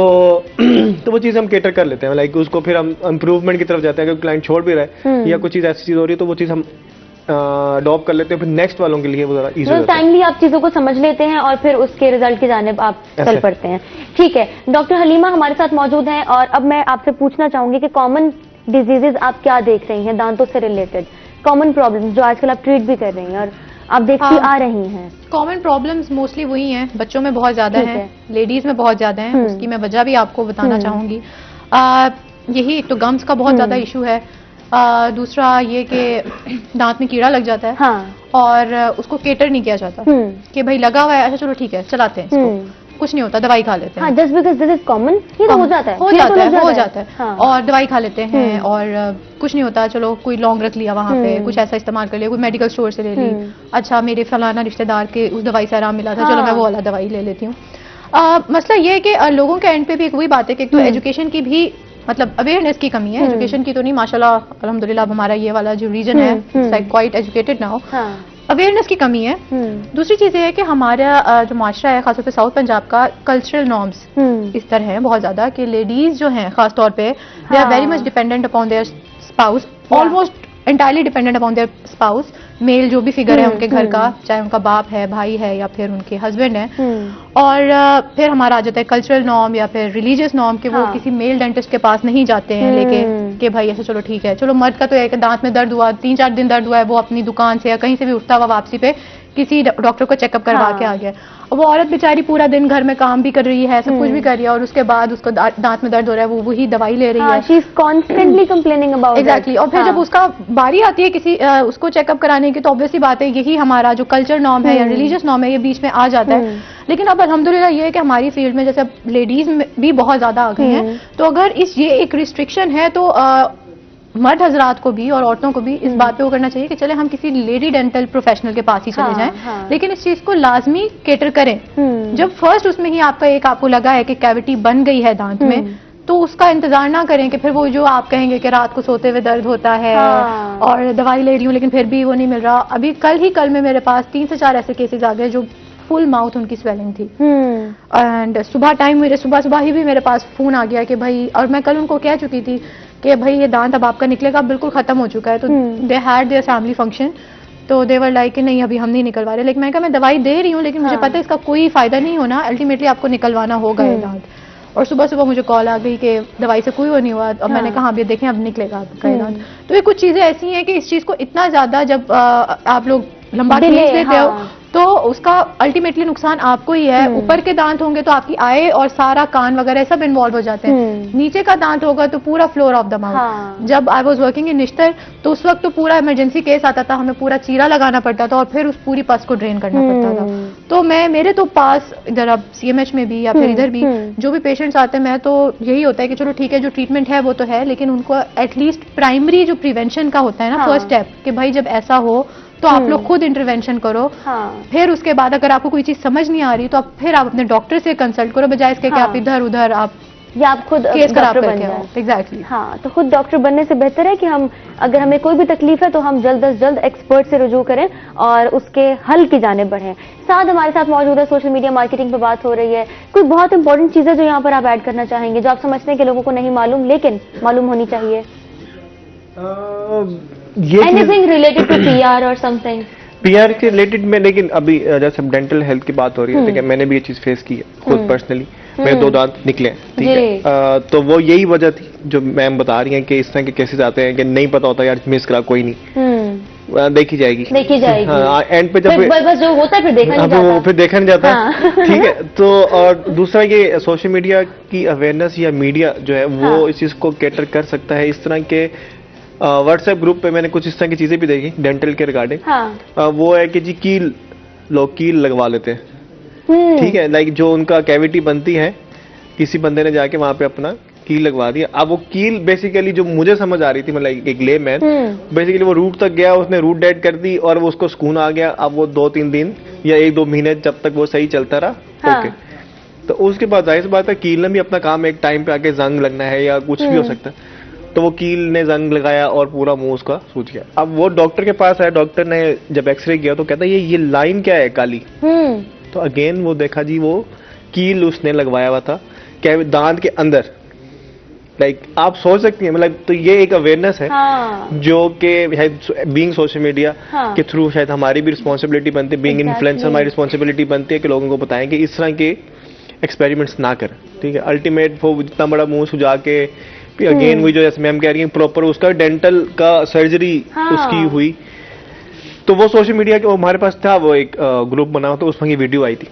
वो चीज हम केटर कर लेते हैं, लाइक उसको फिर हम इम्प्रूवमेंट की तरफ जाते हैं। अगर क्लाइंट छोड़ भी रहा है या कुछ चीज ऐसी चीज हो रही है तो वो चीज हम अडॉप्ट कर लेते हैं, फिर नेक्स्ट वालों के लिए वो जरा इजी हो जाता है। टाइमली आप चीजों को समझ लेते हैं और फिर उसके रिजल्ट की जानिब आप चल पड़ते हैं। ठीक है, डॉक्टर हलीमा हमारे साथ मौजूद हैं और अब मैं आपसे पूछना चाहूंगी कि कॉमन डिजीजेज आप क्या देख रही हैं दांतों से रिलेटेड, कॉमन प्रॉब्लम्स जो आजकल आप ट्रीट भी कर रही हैं और आप देखती आ रही हैं। कॉमन प्रॉब्लम्स मोस्टली वही हैं, बच्चों में बहुत ज्यादा हैं, लेडीज में बहुत ज्यादा हैं। उसकी मैं वजह भी आपको बताना चाहूंगी। यही एक तो गम्स का बहुत ज्यादा इशू है, दूसरा ये कि दांत में कीड़ा लग जाता है और उसको केटर नहीं किया जाता कि भाई लगा हुआ है, अच्छा चलो ठीक है चलाते हैं इसको, कुछ नहीं होता, दवाई खा लेते हैं। Just because this is common, ये तो हो जाता है, हो जाता है और दवाई खा लेते हैं और कुछ नहीं होता, चलो कोई लौंग रख लिया वहाँ पे, कुछ ऐसा इस्तेमाल कर लिया, कोई मेडिकल स्टोर से ले ली, अच्छा मेरे फलाना रिश्तेदार के उस दवाई से आराम मिला था, चलो मैं वो वाला दवाई ले लेती हूँ। मसला ये है कि लोगों के एंड पे भी एक वही बात है कि एक तो एजुकेशन की भी मतलब अवेयरनेस की कमी है, एजुकेशन की तो नहीं, माशाल्लाह अल्हम्दुलिल्लाह हमारा ये वाला जो रीजन है it's quite educated now, awareness की कमी है। दूसरी चीज ये है कि हमारा जो माशरा है खासतौर पे साउथ पंजाब का, कल्चरल नॉर्म्स इस तरह है बहुत ज्यादा कि लेडीज जो हैं खासतौर पे they are very much dependent upon their spouse, almost entirely dependent upon their spouse, male जो भी फिगर है उनके घर का, चाहे उनका बाप है, भाई है या फिर उनके हस्बैंड है। और फिर हमारा आ जाता है कल्चरल नॉर्म या फिर रिलीजियस नॉर्म कि वो किसी मेल डेंटिस्ट के पास नहीं जाते हैं लेके कि भाई ऐसे चलो ठीक है, चलो मर्द का तो है कि दांत में दर्द हुआ, 3-4 दिन दर्द हुआ है, वो अपनी दुकान से या कहीं से भी उठता हुआ वापसी पे किसी डॉक्टर को चेकअप करवा के आ गया। और वो औरत बेचारी पूरा दिन घर में काम भी कर रही है, सब कुछ भी कर रही है और उसके बाद उसको दांत में दर्द हो रहा है, वो वही दवाई ले रही है, she is constantly complaining about exactly. और फिर जब उसका बारी आती है किसी उसको चेकअप कराने की तो ऑब्वियसली बात है यही हमारा जो कल्चर नॉर्म है या रिलीजियस नॉर्म है ये बीच में आ जाता है। लेकिन अब अल्हम्दुलिल्लाह ये है कि हमारी फील्ड में जैसे लेडीज भी बहुत ज्यादा आ गई हैं, तो अगर ये एक रिस्ट्रिक्शन है तो मर्द हजरात को भी और औरतों को भी इस बात पे वो करना चाहिए कि चले हम किसी लेडी डेंटल प्रोफेशनल के पास ही चले जाएं, लेकिन इस चीज को लाजमी केटर करें। जब फर्स्ट उसमें ही आपको लगा है कि कैविटी बन गई है दांत में, तो उसका इंतजार ना करें कि फिर वो जो आप कहेंगे कि रात को सोते हुए दर्द होता है और दवाई ले रही हूँ लेकिन फिर भी वो नहीं मिल रहा। अभी कल में मेरे पास 3 से 4 ऐसे केसेस आ गए जो फुल माउथ उनकी स्वेलिंग थी एंड सुबह टाइम मेरे सुबह ही भी मेरे पास फोन आ गया कि भाई, और मैं कल उनको कह चुकी थी कि भाई ये दांत अब आपका निकलेगा, बिल्कुल खत्म हो चुका है। तो they had their family function, तो दे वर लाइक कि नहीं अभी हम नहीं निकलवा रहे, लेकिन मैं कहा मैं दवाई दे रही हूँ लेकिन मुझे पता है इसका कोई फायदा नहीं होना, अल्टीमेटली आपको निकलवाना होगा ये दांत। और सुबह मुझे कॉल आ गई कि दवाई से कोई वो नहीं हुआ और मैंने कहा अभी देखें अब निकलेगा आपका ये दांत। तो ये कुछ चीजें ऐसी हैं कि इस चीज को इतना ज्यादा जब आप लोग लंबा खींच लेते हो तो उसका अल्टीमेटली नुकसान आपको ही है। ऊपर के दांत होंगे तो आपकी आय और सारा कान वगैरह सब इन्वॉल्व हो जाते हैं। नीचे का दांत होगा तो पूरा फ्लोर ऑफ द माउथ। जब I was working in Nishtar तो उस वक्त तो पूरा इमरजेंसी केस आता था, हमें पूरा चीरा लगाना पड़ता था और फिर उस पूरी पस को ड्रेन करना पड़ता था। तो मेरे तो पास इधर अब CMH में भी या फिर इधर भी जो भी पेशेंट्स आते हैं, मैं तो यही होता है कि चलो ठीक है, जो ट्रीटमेंट है वो तो है, लेकिन उनको एटलीस्ट प्राइमरी जो प्रिवेंशन का होता है ना, फर्स्ट स्टेप, कि भाई जब ऐसा हो तो आप लोग खुद इंटरवेंशन करो। फिर उसके बाद अगर आपको कोई चीज समझ नहीं आ रही तो फिर आप अपने डॉक्टर से कंसल्ट करो, बजाय इसके कि आप इधर उधर आप या आप खुद केस खराब डॉक्टर बन करके जाए। एग्जैक्टली। हाँ, तो खुद डॉक्टर बनने से बेहतर है कि अगर हमें कोई भी तकलीफ है तो हम जल्द से जल्द एक्सपर्ट से रुजू करें और उसके हल की जाने बढ़ें। साथ हमारे साथ मौजूद है, सोशल मीडिया मार्केटिंग पे बात हो रही है। कोई बहुत इंपॉर्टेंट चीजें जो यहाँ पर आप ऐड करना चाहेंगे, जो आप समझते हैं कि लोगों को नहीं मालूम लेकिन मालूम होनी चाहिए? एनीथिंग रिलेटेड टू PR और समथिंग? PR के रिलेटेड में, लेकिन अभी जैसे डेंटल हेल्थ की बात हो रही है, ठीक है, मैंने भी ये चीज फेस की है खुद पर्सनली। मेरे 2 दांत निकले हैं, ठीक है, तो वो यही वजह थी जो मैम बता रही हैं कि इस तरह के केसेस आते हैं कि नहीं पता होता यार, मिस करा कोई नहीं, देखी जाएगी। हाँ, एंड पे जब बस जो होता है फिर देखा नहीं जाता। फिर देखा नहीं जाता। ठीक है, तो और दूसरा ये सोशल मीडिया की अवेयरनेस या मीडिया जो है वो इस चीज को कैटर कर सकता है। इस तरह के व्हाट्सएप ग्रुप पे मैंने कुछ इस तरह की चीजें भी देखी डेंटल के रिगार्डिंग। वो है कि जी लोग कील लगवा लेते हैं, ठीक है, लाइक जो उनका कैविटी बनती है, किसी बंदे ने जाके वहां पे अपना कील लगवा दिया। अब वो कील बेसिकली जो मुझे समझ आ रही थी, मतलब एक लेमैन, बेसिकली वो रूट तक गया, उसने रूट डेड कर दी और वो उसको सुकून आ गया। अब वो 2-3 दिन या 1-2 महीने जब तक वो सही चलता रहा, ओके, तो उसके बाद जाहिर सी बात है कील ने भी अपना काम, एक टाइम पे आके जंग लगना है या कुछ भी हो सकता है, तो वो कील ने जंग लगाया और पूरा मुंह उसका सूज गया। अब वो डॉक्टर के पास आया, डॉक्टर ने जब एक्सरे किया तो कहता है ये लाइन क्या है काली। तो अगेन वो देखा जी, वो कील उसने लगवाया हुआ था क्या दांत के अंदर। लाइक आप सोच सकती हैं, मतलब तो ये एक अवेयरनेस है जो कि बीइंग सोशल मीडिया के थ्रू शायद हमारी भी रिस्पॉन्सिबिलिटी बनती है, बीइंग इन्फ्लुएंसर हमारी रिस्पॉन्सिबिलिटी बनती है कि लोगों को बताएं कि इस तरह के एक्सपेरिमेंट्स ना करें, ठीक है। अल्टीमेट वो जितना बड़ा मुंह सुझा के अगेन वही जो जैसे मैम कह रही है, प्रॉपर उसका डेंटल का सर्जरी उसकी हुई, तो वो सोशल मीडिया के हमारे पास था, वो एक ग्रुप बना हुआ, तो उसमें ये वीडियो आई थी।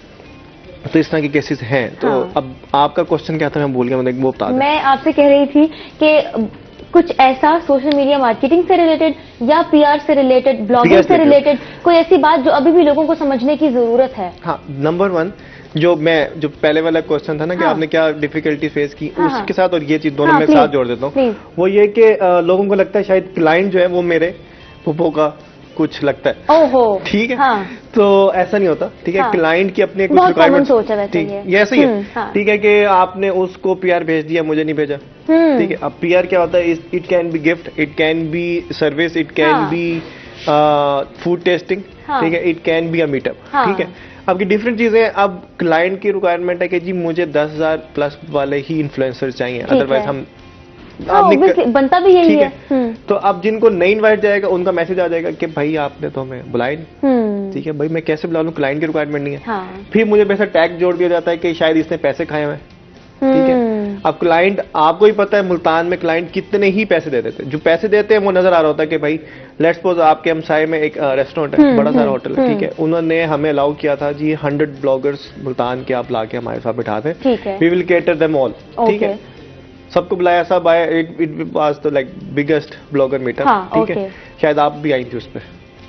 तो इस तरह के केसेस हैं। तो अब आपका क्वेश्चन क्या था, मैं भूल गया, मतलब वो बता दें। मैं आपसे कह रही थी कि कुछ ऐसा सोशल मीडिया मार्केटिंग से रिलेटेड या PR से रिलेटेड, ब्लॉगिंग से रिलेटेड कोई ऐसी बात जो अभी भी लोगों को समझने की जरूरत है? हाँ, नंबर 1 जो पहले वाला क्वेश्चन था ना कि आपने क्या डिफिकल्टी फेस की, उसके साथ और ये चीज दोनों में साथ जोड़ देता हूँ। वो ये कि लोगों को लगता है शायद क्लाइंट जो है वो मेरे फुफो का कुछ लगता है। ओहो, ठीक है, तो ऐसा नहीं होता, ठीक है। क्लाइंट की अपने कुछ रिक्वायरमेंट, ये ऐसा ही है, ठीक है, कि आपने उसको PR भेज दिया, मुझे नहीं भेजा, ठीक है। अब PR क्या होता है, it can be gift, it can be service, it can be food testing, ठीक है, it can be a meetup, ठीक है। आपकी डिफरेंट चीजें। अब क्लाइंट की रिक्वायरमेंट है कि जी मुझे 10,000 प्लस वाले ही इन्फ्लुएंसर चाहिए, अदरवाइज हम बनता भी यही है। तो अब जिनको नहीं इनवाइट जाएगा उनका मैसेज आ जाएगा कि भाई आपने तो हमें बुलाया नहीं, ठीक है, भाई मैं कैसे बुला लूं, क्लाइंट की रिक्वायरमेंट नहीं है। फिर मुझे वैसा टैग जोड़ दिया जाता है कि शायद इसने पैसे खाए हुए, ठीक है। अब क्लाइंट, आपको ही पता है मुल्तान में क्लाइंट कितने ही पैसे दे देते हैं, जो पैसे देते हैं वो नजर आ रहा होता है कि भाई लेट्स सपोज आपके हमसाए में एक रेस्टोरेंट है, बड़ा सारा होटल है, ठीक है, उन्होंने हमें अलाउ किया था जी 100 ब्लॉगर्स मुल्तान के आप लाके हमारे साथ बिठा दें, we will cater them all, ठीक है। सबको बुलाया, सब आए, it was the like biggest blogger meetup, ठीक है। शायद आप भी आई थी उस पर?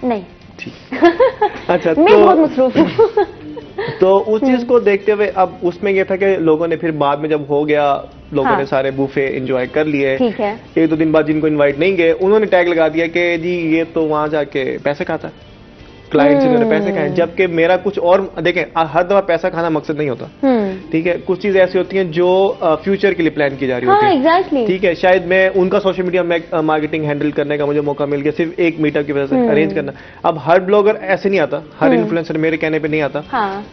नहीं, ठीक। अच्छा, मैं बहुत मसरूफ हूं। तो उस चीज को देखते हुए अब उसमें ये था कि लोगों ने फिर बाद में जब हो गया, लोगों ने सारे बूफे एंजॉय कर लिए, ठीक है। 1-2 दिन बाद जिनको इनवाइट नहीं गए उन्होंने टैग लगा दिया कि जी ये तो वहां जाके पैसे खाता, क्लाइंट से उन्होंने पैसे खाए, जबकि मेरा कुछ और। देखें, हर दफा पैसा खाना मकसद नहीं होता, ठीक है। कुछ चीजें ऐसी होती हैं जो फ्यूचर के लिए प्लान की जा रही होती है, एग्जैक्टली, ठीक है। शायद मैं उनका सोशल मीडिया मार्केटिंग हैंडल करने का मुझे मौका मिल गया सिर्फ एक मीटअप की वजह से अरेंज करना। अब हर ब्लॉगर ऐसे नहीं आता, हर इन्फ्लुएंसर मेरे कहने पे नहीं आता,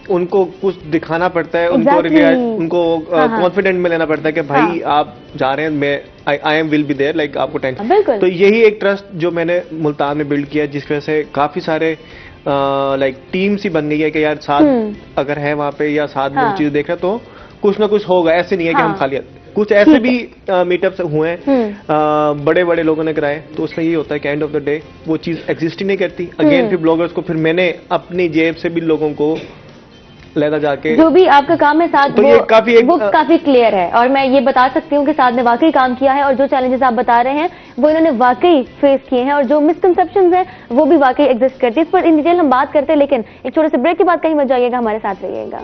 उनको कुछ दिखाना पड़ता है, उनको कॉन्फिडेंट में लेना पड़ता है कि भाई आप जा रहे हैं, मैं I am will be there, like आपको टेंशन। तो यही एक ट्रस्ट जो मैंने मुल्तान में बिल्ड किया, जिस वजह से काफी सारे लाइक टीम सी बन गई है कि यार साथ अगर है वहां पे या साथ में चीज देख रहे तो कुछ ना कुछ होगा, ऐसे नहीं है कि हम खाली कुछ ऐसे भी मीटअप्स हुए हैं बड़े बड़े लोगों ने कराए, तो उसमें ये होता है कि एंड ऑफ द डे वो चीज एग्जिस्ट ही नहीं करती। अगेन फिर ब्लॉगर्स को, फिर मैंने अपनी जेब से भी लोगों को लेना जाके, जो भी आपका काम है साथ, तो वो ये काफी क्लियर है। और मैं ये बता सकती हूँ कि साथ ने वाकई काम किया है, और जो चैलेंजेस आप बता रहे हैं वो इन्होंने वाकई फेस किए हैं, और जो मिसकंसेप्शंस हैं वो भी वाकई एग्जिस्ट करती है। इस पर इन डिटेल हम बात करते हैं, लेकिन एक छोटे से ब्रेक के बाद कहीं मत जाइएगा, हमारे साथ रहिएगा।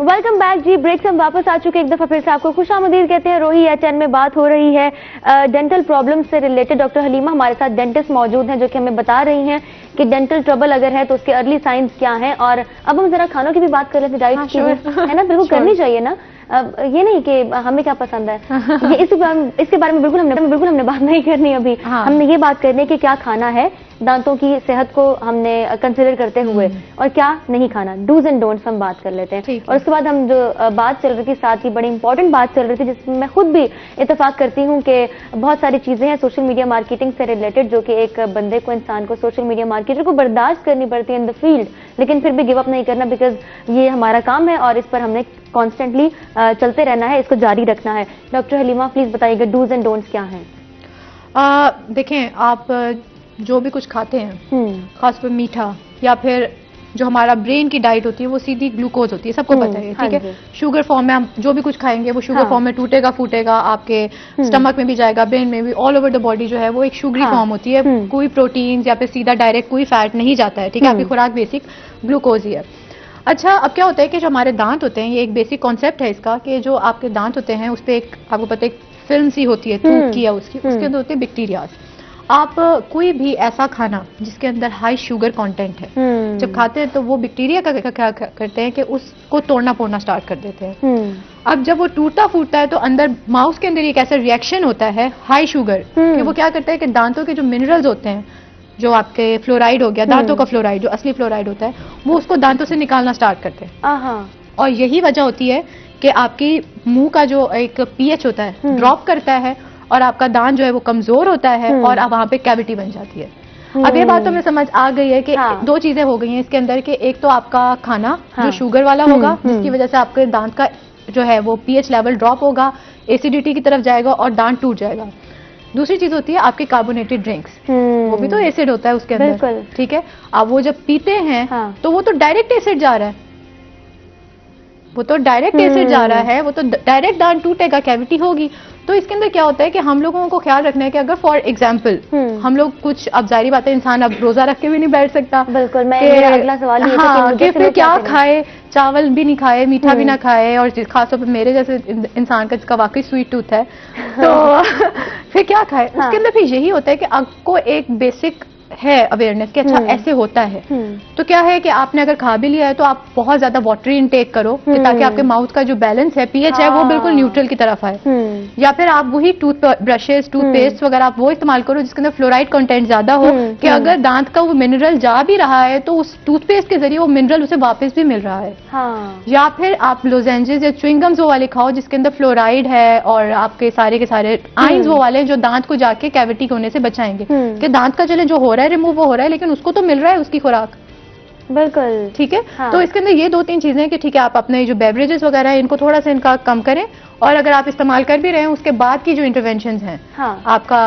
वेलकम बैक जी। ब्रेक से हम वापस आ चुके, एक दफा फिर से आपको खुशामदीद कहते हैं। रोही एच.एन. में बात हो रही है डेंटल प्रॉब्लम से रिलेटेड। डॉक्टर हलीमा हमारे साथ डेंटिस्ट मौजूद हैं, जो कि हमें बता रही हैं कि डेंटल ट्रबल अगर है तो उसके अर्ली साइंस क्या हैं। और अब हम जरा खानों की भी बात कर लेते हैं, डाइट की भी, है ना, बिल्कुल करनी चाहिए ना। ये नहीं कि हमें क्या पसंद है, ये इसके बारे में बिल्कुल हमने बात नहीं करनी अभी। हमने ये बात करनी है कि क्या खाना है दांतों की सेहत को हमने कंसिडर करते हुए, और क्या नहीं खाना, डूज एंड डोंट्स हम बात कर लेते हैं। और उसके बाद हम जो बात चल रही थी, साथ ही बड़ी इंपॉर्टेंट बात चल रही थी, जिसमें मैं खुद भी इत्तेफाक करती हूँ कि बहुत सारी चीजें हैं सोशल मीडिया मार्केटिंग से रिलेटेड, जो कि एक बंदे को, इंसान को, सोशल मीडिया मार्केटर को बर्दाश्त करनी पड़ती है इन द फील्ड, लेकिन फिर भी गिव अप नहीं करना, बिकॉज ये हमारा काम है और इस पर हमने कॉन्स्टेंटली चलते रहना है, इसको जारी रखना है। डॉक्टर हलीमा प्लीज बताइएगा डूज एंड डोंट्स क्या हैं? देखें, आप जो भी कुछ खाते हैं, खासकर मीठा या फिर जो हमारा ब्रेन की डाइट होती है वो सीधी ग्लूकोज होती है, सबको पता है, ठीक है। शुगर फॉर्म में हम जो भी कुछ खाएंगे वो शुगर फॉर्म में टूटेगा फूटेगा, आपके स्टमक में भी जाएगा, ब्रेन में भी, ऑल ओवर द बॉडी जो है वो एक शुगरी फॉर्म होती है। कोई प्रोटीन या फिर सीधा डायरेक्ट कोई फैट नहीं जाता है, ठीक है। आपकी खुराक बेसिक ग्लूकोज ही है। अच्छा, अब क्या होता है कि जो हमारे दांत होते हैं, ये एक बेसिक कॉन्सेप्ट है इसका, कि जो आपके दांत होते हैं उस पर एक, आपको पता है, एक फिल्म सी होती है थूक की या उसकी, उसके अंदर होते हैं बैक्टीरियाज। आप कोई भी ऐसा खाना जिसके अंदर हाई शुगर कंटेंट है, जब खाते हैं तो वो बैक्टीरिया का क्या करते हैं कि उसको तोड़ना फोड़ना स्टार्ट कर देते हैं। अब जब वो टूटता फूटता है तो अंदर माउस के अंदर एक ऐसा रिएक्शन होता है हाई शुगर, कि वो क्या करता है कि दांतों के जो मिनरल्स होते हैं, जो आपके फ्लोराइड हो गया, दांतों का फ्लोराइड, जो असली फ्लोराइड होता है, वो उसको दांतों से निकालना स्टार्ट करते हैं। और यही वजह होती है कि आपकी मुंह का जो एक पीएच होता है ड्रॉप करता है, और आपका दांत जो है वो कमजोर होता है, और अब वहां पे कैविटी बन जाती है। अब ये बात तो हमें समझ आ गई है कि दो चीजें हो गई हैं इसके अंदर, कि एक तो आपका खाना जो शुगर वाला होगा, जिसकी वजह से आपके दांत का जो है वो पीएच लेवल ड्रॉप होगा, एसिडिटी की तरफ जाएगा और दांत टूट जाएगा। दूसरी चीज होती है आपके कार्बोनेटेड ड्रिंक्स, वो भी तो एसिड होता है उसके अंदर, ठीक है। अब वो जब पीते हैं तो वो तो डायरेक्ट एसिड जा रहा है, वो तो डायरेक्ट एसिड जा रहा है, वो तो डायरेक्ट दांत टूटेगा, कैविटी होगी। तो इसके अंदर क्या होता है कि हम लोगों को ख्याल रखना है कि अगर फॉर एग्जाम्पल हम लोग कुछ, अब जाहिर बात है इंसान अब रोजा रख के भी नहीं बैठ सकता, बिल्कुल, मेरा अगला सवाल ये था कि फिर क्या खाए, चावल भी नहीं खाए, मीठा भी ना खाए, और खासतौर पर मेरे जैसे इंसान का जिसका वाकई स्वीट टूथ है, तो फिर क्या खाए। उसके अंदर फिर यही होता है कि आपको एक बेसिक है अवेयरनेस कि अच्छा ऐसे होता है। तो क्या है कि आपने अगर खा भी लिया है तो आप बहुत ज्यादा वाटर इनटेक करो, ताकि आपके माउथ का जो बैलेंस है, पीएच है, वो बिल्कुल न्यूट्रल की तरफ आए। या फिर आप वही टूथ ब्रशेस, टूथपेस्ट वगैरह आप वो इस्तेमाल करो जिसके अंदर फ्लोराइड कंटेंट ज्यादा हो, कि अगर दांत का वो मिनरल जा भी रहा है तो उस टूथपेस्ट के जरिए वो मिनरल उसे वापस भी मिल रहा है। या फिर आप लोजेंजेस या च्युइंगम्स वो वाले खाओ जिसके अंदर फ्लोराइड है, और आपके सारे के सारे आइंस वो वाले जो दांत को जाके कैविटी होने से बचाएंगे, कि दांत का चले जो हो रहा है रिमूव वो हो रहा है, लेकिन उसको तो मिल रहा है उसकी खुराक, बिल्कुल, ठीक है। तो इसके अंदर ये दो तीन चीजें हैं कि ठीक है, आप अपने जो बेवरेजेस वगैरह है इनको थोड़ा सा इनका कम करें, और अगर आप इस्तेमाल कर भी रहे हैं उसके बाद की जो इंटरवेंशंस हैं, आपका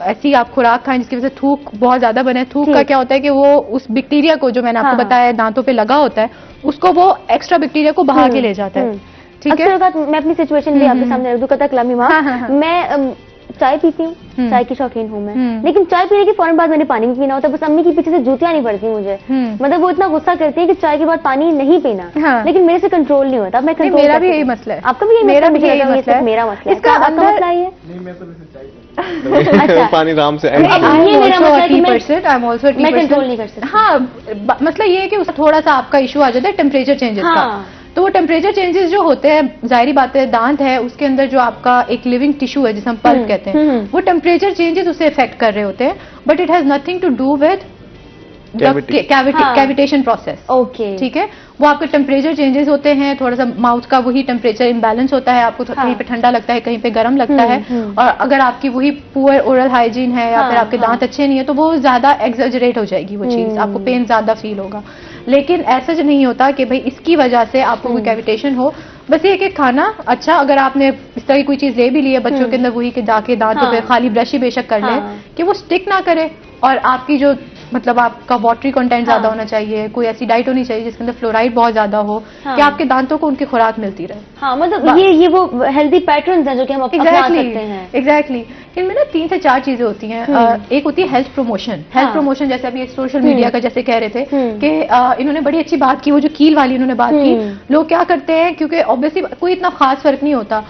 ऐसी आप खुराक खाएं जिसकी वजह से थूक बहुत ज्यादा बने। थूक का क्या होता है कि वो उस बैक्टीरिया को, जो मैंने आपको बताया दांतों पे लगा होता है, उसको वो एक्स्ट्रा बैक्टीरिया को बाहर के ले जाता है, ठीक है। मैं अपनी सिचुएशन भी आपके सामने रख दूं, कतक लम्ही माँ, मैं चाय पीती हूँ, चाय की शौकीन हूँ मैं, लेकिन चाय पीने के फौरन बाद मैंने पानी भी पीना होता है, बस अम्मी की पीछे से जूतियां नहीं पड़ती मुझे। मतलब वो इतना गुस्सा करती है कि चाय के बाद पानी नहीं पीना, लेकिन मेरे से कंट्रोल नहीं होता। मैं कंट्रोल, मेरा भी यही मसला है, आपका भी यही, मेरा भी यही मसला है, मेरा मसला है। इसका मसला है पानी आराम से, मैं कंट्रोल नहीं कर सकती। हाँ, मसला ये है कि उसका थोड़ा सा आपका इशू आ जाता है टेम्परेचर चेंजेस का। तो वो टेम्परेचर चेंजेस जो होते हैं, जाहिर बात है दांत है उसके अंदर जो आपका एक लिविंग टिश्यू है जिसे हम पल्प कहते हैं, वो टेम्परेचर चेंजेस उसे इफेक्ट कर रहे होते हैं, but it has nothing to do with cavitation process. Okay, ठीक है, वो आपके टेम्परेचर चेंजेस होते हैं, थोड़ा सा माउथ का वही टेम्परेचर इम्बैलेंस होता है, आपको कहीं पे ठंडा लगता है, कहीं पे गर्म लगता है, और अगर आपकी वही पुअर ओरल हाइजीन है या फिर आपके दांत अच्छे नहीं है तो वो ज्यादा एक्सैजरेट हो जाएगी वो चीज, आपको पेन ज्यादा फील होगा। लेकिन ऐसा जो नहीं होता कि भाई इसकी वजह से आपको कोई कैविटेशन हो। बस ये कि खाना अच्छा, अगर आपने इस तरह की कोई चीज ले भी ली है बच्चों के अंदर वही के जाके दांतों पे खाली ब्रश ही बेशक कर ले, कि वो स्टिक ना करे, और आपकी जो मतलब आपका वाटरी कंटेंट ज्यादा होना चाहिए, कोई ऐसी डाइट होनी चाहिए जिसके अंदर फ्लोराइड बहुत ज्यादा हो, कि आपके दांतों को उनकी खुराक मिलती रहे। हाँ, मतलब ये वो हेल्दी पैटर्न्स हैं जो कि हम अपना सकते हैं। एग्जैक्टली। इनमें ना 3 से 4 चीजें होती हैं। एक होती है हेल्थ प्रमोशन। हेल्थ प्रमोशन जैसे अभी सोशल मीडिया का जैसे कह रहे थे कि इन्होंने बड़ी अच्छी बात की, वो जो कील वाली इन्होंने बात की। लोग क्या करते हैं, क्योंकि ऑब्वियसली कोई इतना खास फर्क नहीं होता,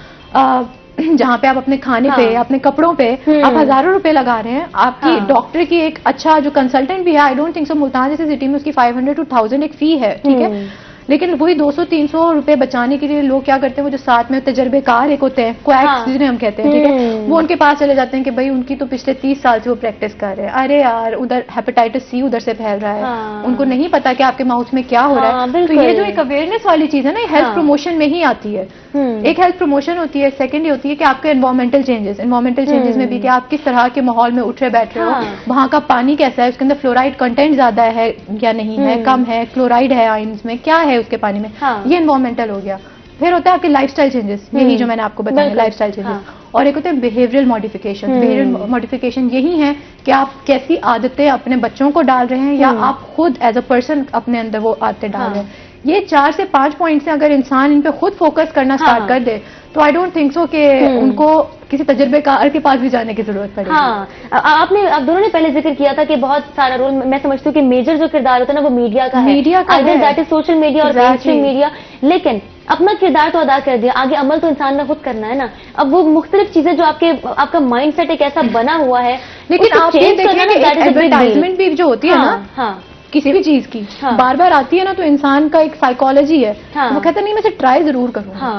जहाँ पे आप अपने खाने पे, अपने कपड़ों पे आप हजारों रुपए लगा रहे हैं, आपकी डॉक्टर की एक अच्छा जो कंसल्टेंट भी है, I don't think so Multan जैसी सिटी में उसकी 500 to 1000 एक फी है, ठीक है, लेकिन वही 200-300 रुपए बचाने के लिए लोग क्या करते हैं, वो जो साथ में तजर्बेकार एक होते हैं, क्वैक्स जिन्हें हम कहते हैं, ठीक है, वो उनके पास चले जाते हैं कि भाई उनकी तो पिछले 30 साल से वो प्रैक्टिस कर रहे हैं, अरे यार उधर हेपेटाइटिस सी उधर से फैल रहा है, उनको नहीं पता कि आपके माउथ में क्या हो रहा है। तो ये जो एक अवेयरनेस वाली चीज है ना, हेल्थ प्रमोशन में ही आती है। एक हेल्थ प्रमोशन होती है, सेकंड ये होती है कि आपके एनवायरमेंटल चेंजेस में भी कि आप किस तरह के माहौल में उठ रहे बैठ रहे हो, वहाँ का पानी कैसा है, उसके अंदर फ्लोराइड कंटेंट ज्यादा है या नहीं है, कम है, क्लोराइड है आयंस में, क्या है उसके पानी में, ये एनवायरमेंटल हो गया। फिर होता है आपके लाइफस्टाइल चेंजेस, यही जो मैंने आपको बताया लाइफस्टाइल चेंजेस, और एक होता है बिहेवियरल मॉडिफिकेशन। बिहेवियरल मॉडिफिकेशन यही है कि आप कैसी आदतें अपने बच्चों को डाल रहे हैं या आप खुद एज अ पर्सन अपने अंदर वो आदतें डाल रहे हैं। ये 4 से 5 पॉइंट से अगर इंसान इन पे खुद फोकस करना स्टार्ट कर दे तो आई डोंट थिंक सो कि उनको किसी तजर्बेकार के पास भी जाने की जरूरत पड़ेगी। हाँ, आप दोनों ने पहले जिक्र किया था कि बहुत सारा रोल, मैं समझती हूँ कि मेजर जो किरदार होता है ना वो मीडिया का है, either that is social media और मेनस्ट्रीम मीडिया, लेकिन अपना किरदार तो अदा कर दिया, आगे अमल तो इंसान ने खुद करना है ना। अब वो मुख्तलिफ चीजें जो आपका माइंडसेट एक ऐसा बना हुआ है, लेकिन आप ये देखिए कि एडवर्टाइजमेंट भी जो होती है ना किसी भी चीज की बार बार आती है ना, तो इंसान का एक साइकोलॉजी है, वो कहता नहीं मैं इसे ट्राई जरूर करूंगा।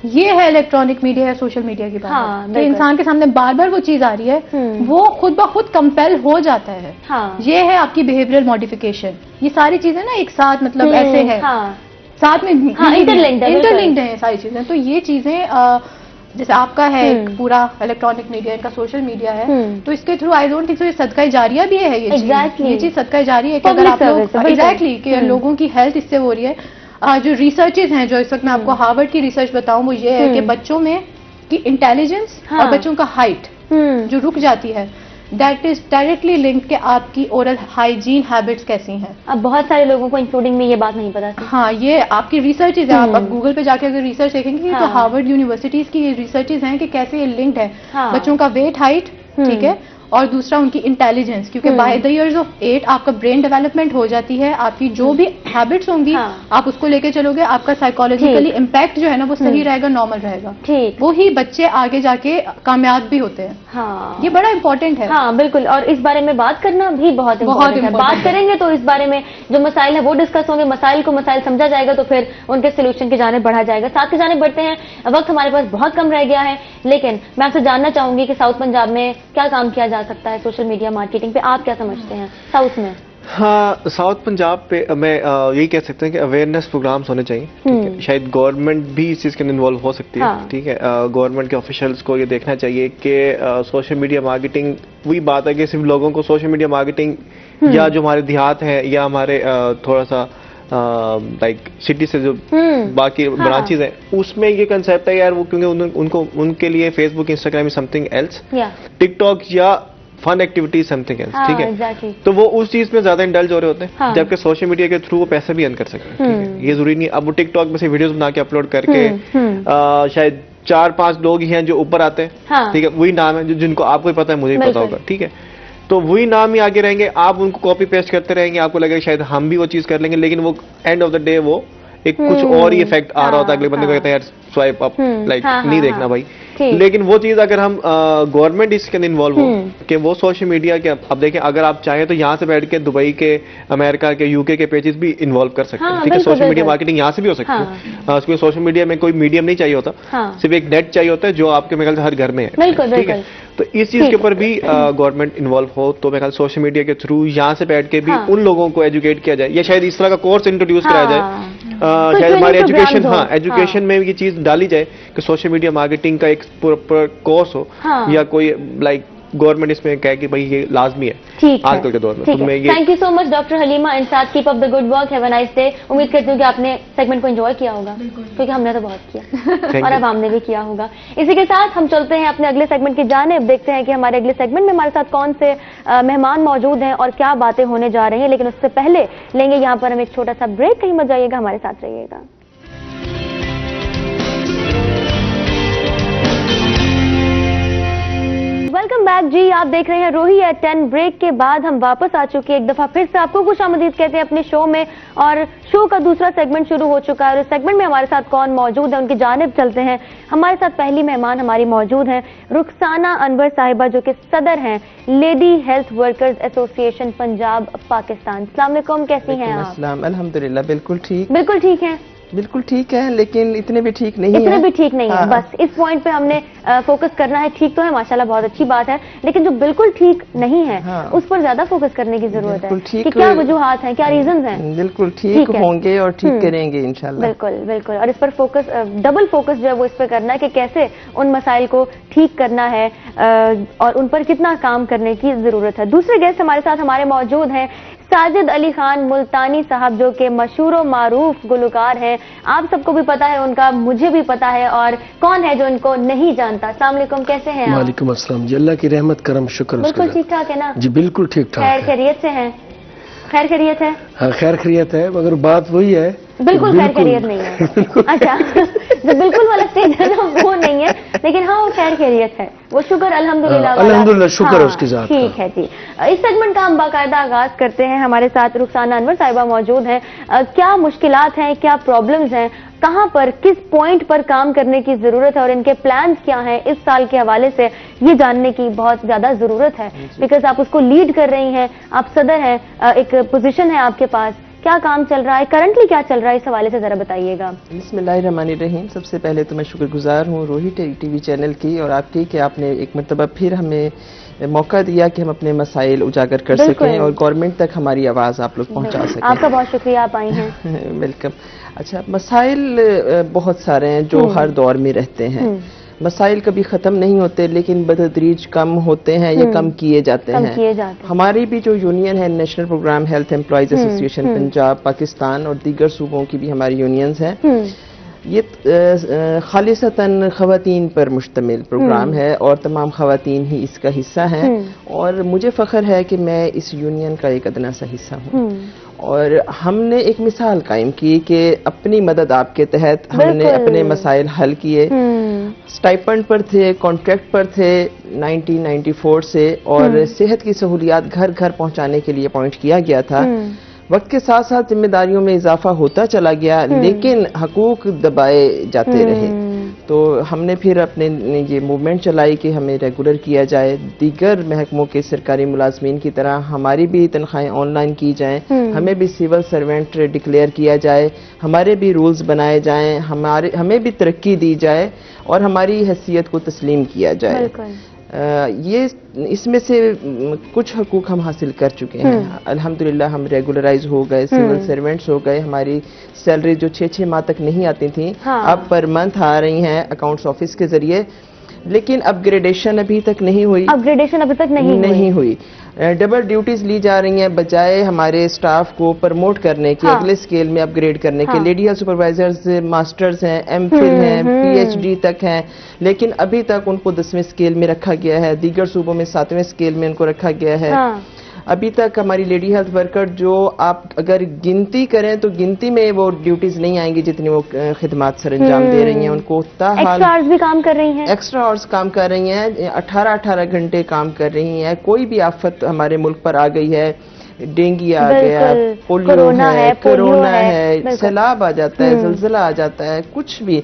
ये है इलेक्ट्रॉनिक मीडिया या सोशल मीडिया की बात, तो इंसान के सामने बार बार वो चीज आ रही है, वो खुद ब खुद कंपेल हो जाता है। ये है आपकी बिहेवियरल मॉडिफिकेशन। ये सारी चीजें ना एक साथ मतलब ऐसे है, साथ में इंटरलिंक्ड है सारी चीजें। तो ये चीजें जैसे आपका है पूरा इलेक्ट्रॉनिक मीडिया, इनका सोशल मीडिया है, तो इसके through I don't think so ये सदका जारिया भी है। ये चीज सदका जारिया है कि अगर आप लोग एग्जैक्टली कि लोगों की हेल्थ इससे हो रही है। जो रिसर्चेज हैं, जो इस वक्त मैं आपको हार्वर्ड की रिसर्च बताऊं, वो ये है कि बच्चों में की इंटेलिजेंस और बच्चों का हाइट जो रुक जाती है, दैट इज डायरेक्टली लिंक्ड कि आपकी ओरल हाइजीन हैबिट्स कैसी हैं। अब बहुत सारे लोगों को इंक्लूडिंग में ये बात नहीं पता थी। हाँ, ये आपकी रिसर्चेज है, आप गूगल पे जाके अगर रिसर्च देखेंगे तो हार्वर्ड यूनिवर्सिटीज की ये रिसर्चेज हैं कि कैसे ये लिंक्ड है बच्चों का वेट, हाइट, ठीक है, और दूसरा उनकी इंटेलिजेंस, क्योंकि बाय द इयर्स ऑफ 8 आपका ब्रेन डेवलपमेंट हो जाती है, आपकी जो भी हैबिट्स होंगी आप उसको लेके चलोगे, आपका साइकोलॉजिकली इम्पैक्ट जो है ना वो सही रहेगा, नॉर्मल रहेगा, वो ही बच्चे आगे जाके कामयाब भी होते हैं। ये बड़ा इंपॉर्टेंट है। हाँ बिल्कुल, और इस बारे में बात करना भी बहुत इम्पोर्टेंट है। बात करेंगे तो इस बारे में जो मसाइल है वो डिस्कस होंगे, मसाइल को मसाइल समझा जाएगा तो फिर उनके सोल्यूशन की जाने बढ़ा जाएगा। साथ के जाने बढ़ते हैं, वक्त हमारे पास बहुत कम रह गया है, लेकिन मैं आपसे जानना चाहूंगी कि साउथ पंजाब में क्या काम किया जा सकता है सोशल मीडिया मार्केटिंग पे, आप क्या समझते हैं साउथ में? हाँ, साउथ पंजाब पे मैं यही कह सकते हैं कि अवेयरनेस प्रोग्राम्स होने चाहिए, ठीक है? शायद गवर्नमेंट भी इस चीज़ के अंदर इन्वॉल्व हो सकती है, ठीक है? गवर्नमेंट के ऑफिशियल्स को ये देखना चाहिए कि सोशल मीडिया मार्केटिंग, वही बात है कि सिर्फ लोगों को सोशल मीडिया मार्केटिंग या जो हमारे देहात हैं या हमारे थोड़ा सा लाइक सिटी से जो बाकी ब्रांचेज हैं उसमें ये कंसेप्ट है यार, वो क्योंकि उनके लिए Facebook, Instagram is something else, TikTok या फन एक्टिविटी समथिंग एल्स, ठीक है? exactly. तो वो उस चीज में ज्यादा इंडल्ज हो रहे होते हैं, जबकि सोशल मीडिया के थ्रू वो पैसे भी अर्न कर सकते हैं, ठीक है? ये जरूरी नहीं अब वो टिकटॉक में से वीडियोस बना के अपलोड करके शायद 4-5 लोग ही हैं जो ऊपर आते हैं, ठीक है? वही नाम है जिनको आपको ही पता है, मुझे ही पता होगा, ठीक है? तो वही नाम ही आगे रहेंगे, आप उनको कॉपी पेस्ट करते रहेंगे, आपको लगेगा शायद हम भी वो चीज कर लेंगे, लेकिन वो एंड ऑफ द डे वो एक कुछ और ही इफेक्ट आ रहा होता है, अगले बंदे को कहते हैं यार स्वाइप अप, लाइक नहीं देखना भाई। लेकिन वो चीज अगर हम गवर्नमेंट इसके अंदर इन्वॉल्व हो कि वो सोशल मीडिया के, अब देखें अगर आप चाहें तो यहाँ से बैठ के दुबई के, अमेरिका के, यूके के पेजेस भी इन्वॉल्व कर सकते हैं, ठीक है? सोशल मीडिया मार्केटिंग यहाँ से भी हो सकती है, उसमें सोशल मीडिया में कोई मीडियम नहीं चाहिए होता, सिर्फ एक नेट चाहिए होता है जो आपके मेरे ख्याल से हर घर में है, ठीक है? तो इस चीज के ऊपर भी गवर्नमेंट इन्वॉल्व हो, तो मैं ख्याल सोशल मीडिया के थ्रू यहाँ से बैठ के भी उन लोगों को एजुकेट किया जाए, या शायद इस तरह का कोर्स इंट्रोड्यूस कराया जाए, शायद हमारे एजुकेशन एजुकेशन में ये चीज डाली जाए कि सोशल मीडिया मार्केटिंग का एक कोर्स हो, या कोई लाइक गवर्नमेंट इसमें कहे कि भाई ये लाजमी है आजकल के दौर में। तो मैं ये thank you so much doctor Halima and साथ keep up the good work, have a nice day. उम्मीद करती हूँ कि आपने सेगमेंट को एंजॉय किया होगा, क्योंकि हमने तो बहुत किया और अब हमने भी किया होगा। इसी के साथ हम चलते हैं अपने अगले सेगमेंट की जानिब, देखते हैं कि हमारे अगले सेगमेंट में हमारे साथ कौन से मेहमान मौजूद हैं और क्या बातें होने जा रही हैं। लेकिन उससे पहले लेंगे यहाँ पर हम एक छोटा सा ब्रेक, कहीं मत जाइएगा, हमारे साथ रहिएगा। वेलकम बैक जी, आप देख रहे हैं रोही एट 10। ब्रेक के बाद हम वापस आ चुके हैं, एक दफा फिर से आपको खुशामदीद कहते हैं अपने शो में, और शो का दूसरा सेगमेंट शुरू हो चुका है। और इस सेगमेंट में हमारे साथ कौन मौजूद है उनकी जानिब चलते हैं। हमारे साथ पहली मेहमान हमारी मौजूद हैं रुखसाना अनवर साहिबा, जो कि सदर हैं lady health workers association Punjab Pakistan. अस्सलाम वालेकुम, कैसी हैं आप? अल्हम्दुलिल्लाह, बिल्कुल ठीक। बिल्कुल ठीक है, बिल्कुल ठीक है, लेकिन इतने भी ठीक नहीं है। इतने भी ठीक नहीं है, हाँ। बस इस पॉइंट पे हमने फोकस करना है। ठीक तो है माशाल्लाह, बहुत अच्छी बात है, लेकिन जो बिल्कुल ठीक नहीं है हाँ। उस पर ज्यादा फोकस करने की जरूरत है बिल्कुल ठीक, कि क्या वजूहात हैं, क्या रीजंस हैं। बिल्कुल ठीक ठीक है। होंगे और ठीक करेंगे इंशाल्लाह। बिल्कुल बिल्कुल, और इस पर फोकस, डबल फोकस जो है वो इस पर करना है कि कैसे उन मसाइल को ठीक करना है और उन पर कितना काम करने की जरूरत है। दूसरे गेस्ट हमारे साथ हमारे मौजूद हैं साजिद अली खान मुल्तानी साहब, जो कि मशहूर और मारूफ गुलकार हैं। आप सबको भी पता है उनका, मुझे भी पता है, और कौन है जो इनको नहीं जानता। अस्सलाम वालेकुम, कैसे हैं आप? वालेकुम अस्सलाम जी, अल्लाह की रहमत करम शुक्र। बिल्कुल ठीक ठाक है ना? जी बिल्कुल ठीक ठाक खैर है। खैरियत से हैं? खैर खैरियत है? हाँ खैर खैरियत है, मगर बात वही है, बिल्कुल खैर खैरियत नहीं है। अच्छा, जो बिल्कुल वाला स्टेज है ना वो नहीं है, लेकिन हाँ वो खैर खैरियत है, वो शुक्र अल्हम्दुलिल्लाह वाला। अल्हम्दुलिल्लाह शुक्र है हाँ, उसकी जात ठीक है जी। इस सेगमेंट का हम बाकायदा आगाज करते हैं। हमारे साथ रुखसाना अनवर साहिबा मौजूद हैं। क्या मुश्किलात हैं, क्या प्रॉब्लम्स हैं, कहां पर किस पॉइंट पर काम करने की जरूरत है और इनके प्लान्स क्या हैं इस साल के हवाले से, ये जानने की बहुत ज्यादा जरूरत है, बिकॉज आप उसको लीड कर रही हैं, आप सदर हैं, एक पोजीशन है आपके पास। क्या काम चल रहा है करंटली, क्या चल रहा है, इस हवाले से जरा बताइएगा। बिस्मिल्लाहिर्रहमानिर्रहीम। सबसे पहले तो मैं शुक्रगुजार हूँ रोही टीवी चैनल की और आपकी कि आपने एक मरतबा फिर हमें मौका दिया कि हम अपने मसाइल उजागर कर सकें और गवर्नमेंट तक हमारी आवाज़ आप लोग पहुँचा सकें। आपका बहुत शुक्रिया, आप आई हैं। वेलकम। अच्छा, मसाइल बहुत सारे हैं जो हर दौर में रहते हैं। मसाइल कभी ख़त्म नहीं होते, लेकिन बतदरीज कम होते हैं या कम किए जाते हैं। हमारी भी जो यूनियन है, national programme health employees association Punjab Pakistan, और दीगर सूबों की भी हमारी यूनियंस हैं, ये खालिसतन ख़वातीन पर मुश्तमिल प्रोग्राम है और तमाम ख़वातीन ही इसका हिस्सा हैं। और मुझे फ़ख्र है कि मैं इस यूनियन का एक अदना सा हिस्सा हूँ। और हमने एक मिसाल कायम की कि अपनी मदद आपके तहत हमने अपने मसाइल हल किए। स्टाइपेंड पर थे, कॉन्ट्रैक्ट पर थे 1994 से, और सेहत की सहूलियात घर घर पहुंचाने के लिए अपॉइंट किया गया था। वक्त के साथ साथ जिम्मेदारियों में इजाफा होता चला गया, लेकिन हकूक दबाए जाते रहे। तो हमने फिर अपने ये मूवमेंट चलाई कि हमें रेगुलर किया जाए, दीगर महकमों के सरकारी मुलाजमीन की तरह हमारी भी तनख्वाहें ऑनलाइन की जाएं, हमें भी सिविल सर्वेंट डिक्लेयर किया जाए, हमारे भी रूल्स बनाए जाएं, हमें भी तरक्की दी जाए और हमारी हैसियत को तस्लीम किया जाए। ये इसमें से कुछ हकूक हम हासिल कर चुके हैं। अल्हम्दुलिल्लाह हम रेगुलराइज हो गए, सिविल सर्वेंट्स हो गए। हमारी सैलरी जो 6-6 माह तक नहीं आती थी, अब पर मंथ आ रही हैं अकाउंट्स ऑफिस के जरिए। लेकिन अपग्रेडेशन अभी तक नहीं हुई। अपग्रेडेशन अभी तक नहीं हुई। डबल ड्यूटीज ली जा रही हैं, बजाय हमारे स्टाफ को प्रमोट करने के, अगले स्केल में अपग्रेड करने के। लेडी हेल्थ सुपरवाइजर्स मास्टर्स हैं, एमफिल हैं, पीएचडी तक हैं, लेकिन अभी तक उनको 10वें स्केल में रखा गया है। दीगर सूबों में 7वें स्केल में उनको रखा गया है। अभी तक हमारी लेडी हेल्थ वर्कर जो आप अगर गिनती करें तो गिनती में वो ड्यूटीज नहीं आएंगी जितनी वो खिदमात सर अंजाम दे रही हैं। उनको एक्स्ट्रा आवर्स भी काम कर रही हैं, एक्स्ट्रा आवर्स काम कर रही हैं, 18-18 घंटे काम कर रही हैं। कोई भी आफत हमारे मुल्क पर आ गई है, डेंगू आ गया, पोलियो है, कोरोना है, सैलाब आ जाता है, जलजिला आ जाता है, कुछ भी,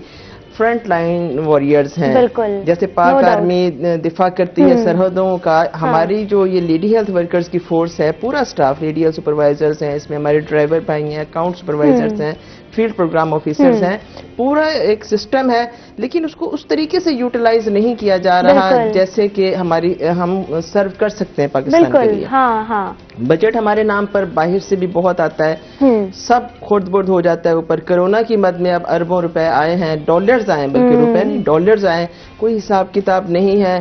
फ्रंट लाइन वॉरियर्स हैं। जैसे पाक आर्मी दिफा करती है सरहदों का, हमारी जो ये लेडी हेल्थ वर्कर्स की फोर्स है, पूरा स्टाफ, लेडी हेल्थ सुपरवाइजर्स हैं, इसमें हमारे ड्राइवर भाई हैं, अकाउंट सुपरवाइजर्स हैं, फील्ड प्रोग्राम ऑफिसर्स हैं, पूरा एक सिस्टम है, लेकिन उसको उस तरीके से यूटिलाइज नहीं किया जा रहा जैसे कि हम सर्व कर सकते हैं पाकिस्तान के लिए। हाँ, हाँ। बजट हमारे नाम पर बाहर से भी बहुत आता है, सब खुर्द-बुर्द हो जाता है ऊपर। कोरोना की मद में अब अरबों रुपए आए हैं, डॉलर्स आए, बल्कि रुपए नहीं डॉलर्स आए, कोई हिसाब किताब नहीं है।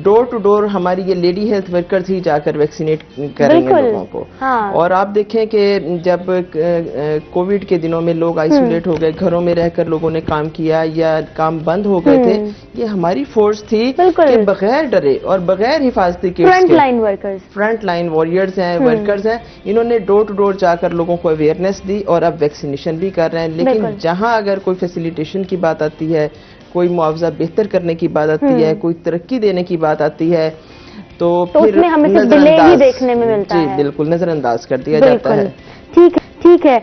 डोर टू डोर हमारी ये लेडी हेल्थ वर्कर्स ही जाकर वैक्सीनेट करेंगे लोगों को। हाँ। और आप देखें कि जब कोविड के दिनों में लोग आइसोलेट हो गए, घरों में रहकर लोगों ने काम किया या काम बंद हो गए थे, ये हमारी फोर्स थी कि बगैर डरे और बगैर हिफाजती किट्स के फ्रंट लाइन वॉरियर्स हैं, वर्कर्स हैं, इन्होंने डोर टू डोर जाकर लोगों को अवेयरनेस दी और अब वैक्सीनेशन भी कर रहे हैं। लेकिन जहां अगर कोई फैसिलिटेशन की बात आती है, कोई मुआवजा बेहतर करने की बात आती है, कोई तरक्की देने की बात आती है, तो फिर उसमें हमें सिर्फ डिले ही देखने में मिलता है। जी बिल्कुल, नजरअंदाज कर दिया जाता है। ठीक है।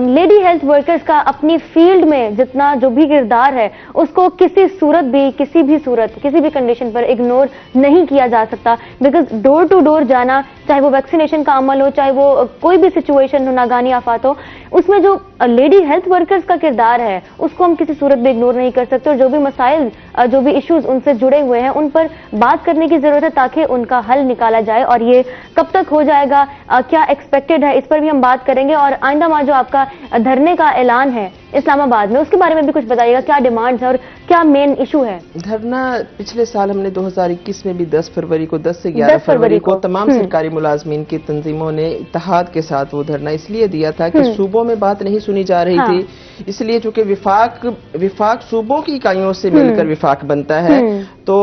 लेडी हेल्थ वर्कर्स का अपनी फील्ड में जितना जो भी किरदार है, उसको किसी भी कंडीशन पर इग्नोर नहीं किया जा सकता। बिकॉज डोर टू डोर जाना, चाहे वो वैक्सीनेशन का अमल हो, चाहे वो कोई भी सिचुएशन हो, नागानी आफात हो, उसमें जो लेडी हेल्थ वर्कर्स का किरदार है उसको हम किसी सूरत में इग्नोर नहीं कर सकते। और जो भी मसाइल, जो भी इश्यूज उनसे जुड़े हुए हैं, उन पर बात करने की जरूरत है ताकि उनका हल निकाला जाए। और ये कब तक हो जाएगा, क्या एक्सपेक्टेड है, इस पर भी हम बात करेंगे। और आइंदा माह जो आपका धरने का ऐलान है इस्लामाबाद में, उसके बारे में भी कुछ बताइएगा, क्या डिमांड्स है और क्या मेन इशू है? धरना पिछले साल हमने 2021 में भी 10 फरवरी को 10 से 11 फरवरी को तमाम सरकारी मुलाजमीन की तंजीमों ने इत्तेहाद के साथ वो धरना इसलिए दिया था कि सूबों में बात नहीं सुनी जा रही थी, इसलिए चूंकि विफाक सूबों की इकाइयों से मिलकर विफाक बनता है, तो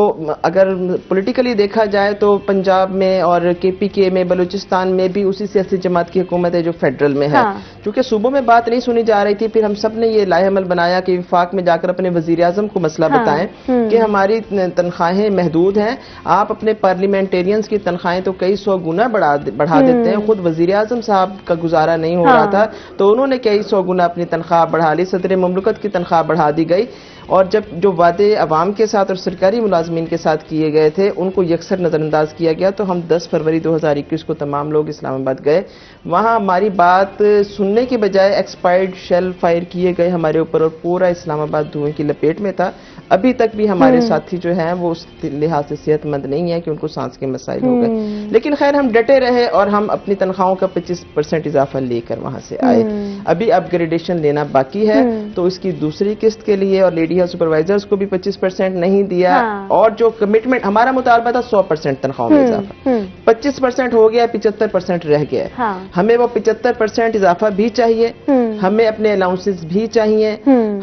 अगर पॉलिटिकली देखा जाए तो पंजाब में और KPK में, बलूचिस्तान में भी उसी सियासी जमात की हुकूमत है जो फेडरल में है। चूंकि सूबों में बात नहीं सुनी जा रही थी, फिर हम सब ने ये लाहेअमल बनाया कि विफाक में जाकर अपने वजीर आजम को मसला बताएं कि हमारी तनख्वाहें महदूद हैं, आप अपने पार्लियामेंटेरियंस की तनख्वाहें तो कई 100 गुना बढ़ा देते हैं। खुद वजीर आजम साहब का गुजारा नहीं हो रहा था, तो उन्होंने कई 100 गुना अपनी तनख्वाह बढ़ा ली, सदर मुमलिकत की तनख्वाह बढ़ा दी गई। और जब जो वादे अवाम के साथ और सरकारी मुलाजमीन के साथ किए गए थे उनको यकसर नजरअंदाज किया गया। तो हम 10 फरवरी 2021 को तमाम लोग इस्लामाबाद गए, वहां हमारी बात सुनने के बजाय एक्सपायर्ड शेल फायर किए गए हमारे ऊपर और पूरा इस्लामाबाद धुएं की लपेट में था। अभी तक भी हमारे साथी जो हैं वो उस लिहाज से सेहतमंद नहीं है कि उनको सांस के मसाइल हो गए, लेकिन खैर हम डटे रहे और हम अपनी तनख्वाहों का 25% इजाफा लेकर वहां से आए। अभी अपग्रेडेशन लेना बाकी है, तो इसकी दूसरी किस्त के लिए और लेडी हेल्थ सुपरवाइजर्स को भी 25% नहीं दिया। और जो कमिटमेंट हमारा मुतालबा था 100% तनख्वाहों में इजाफा, 25% हो गया, 75% रह गया। हमें वो 75% इजाफा भी चाहिए, हमें अपने अलाउंसेस भी चाहिए,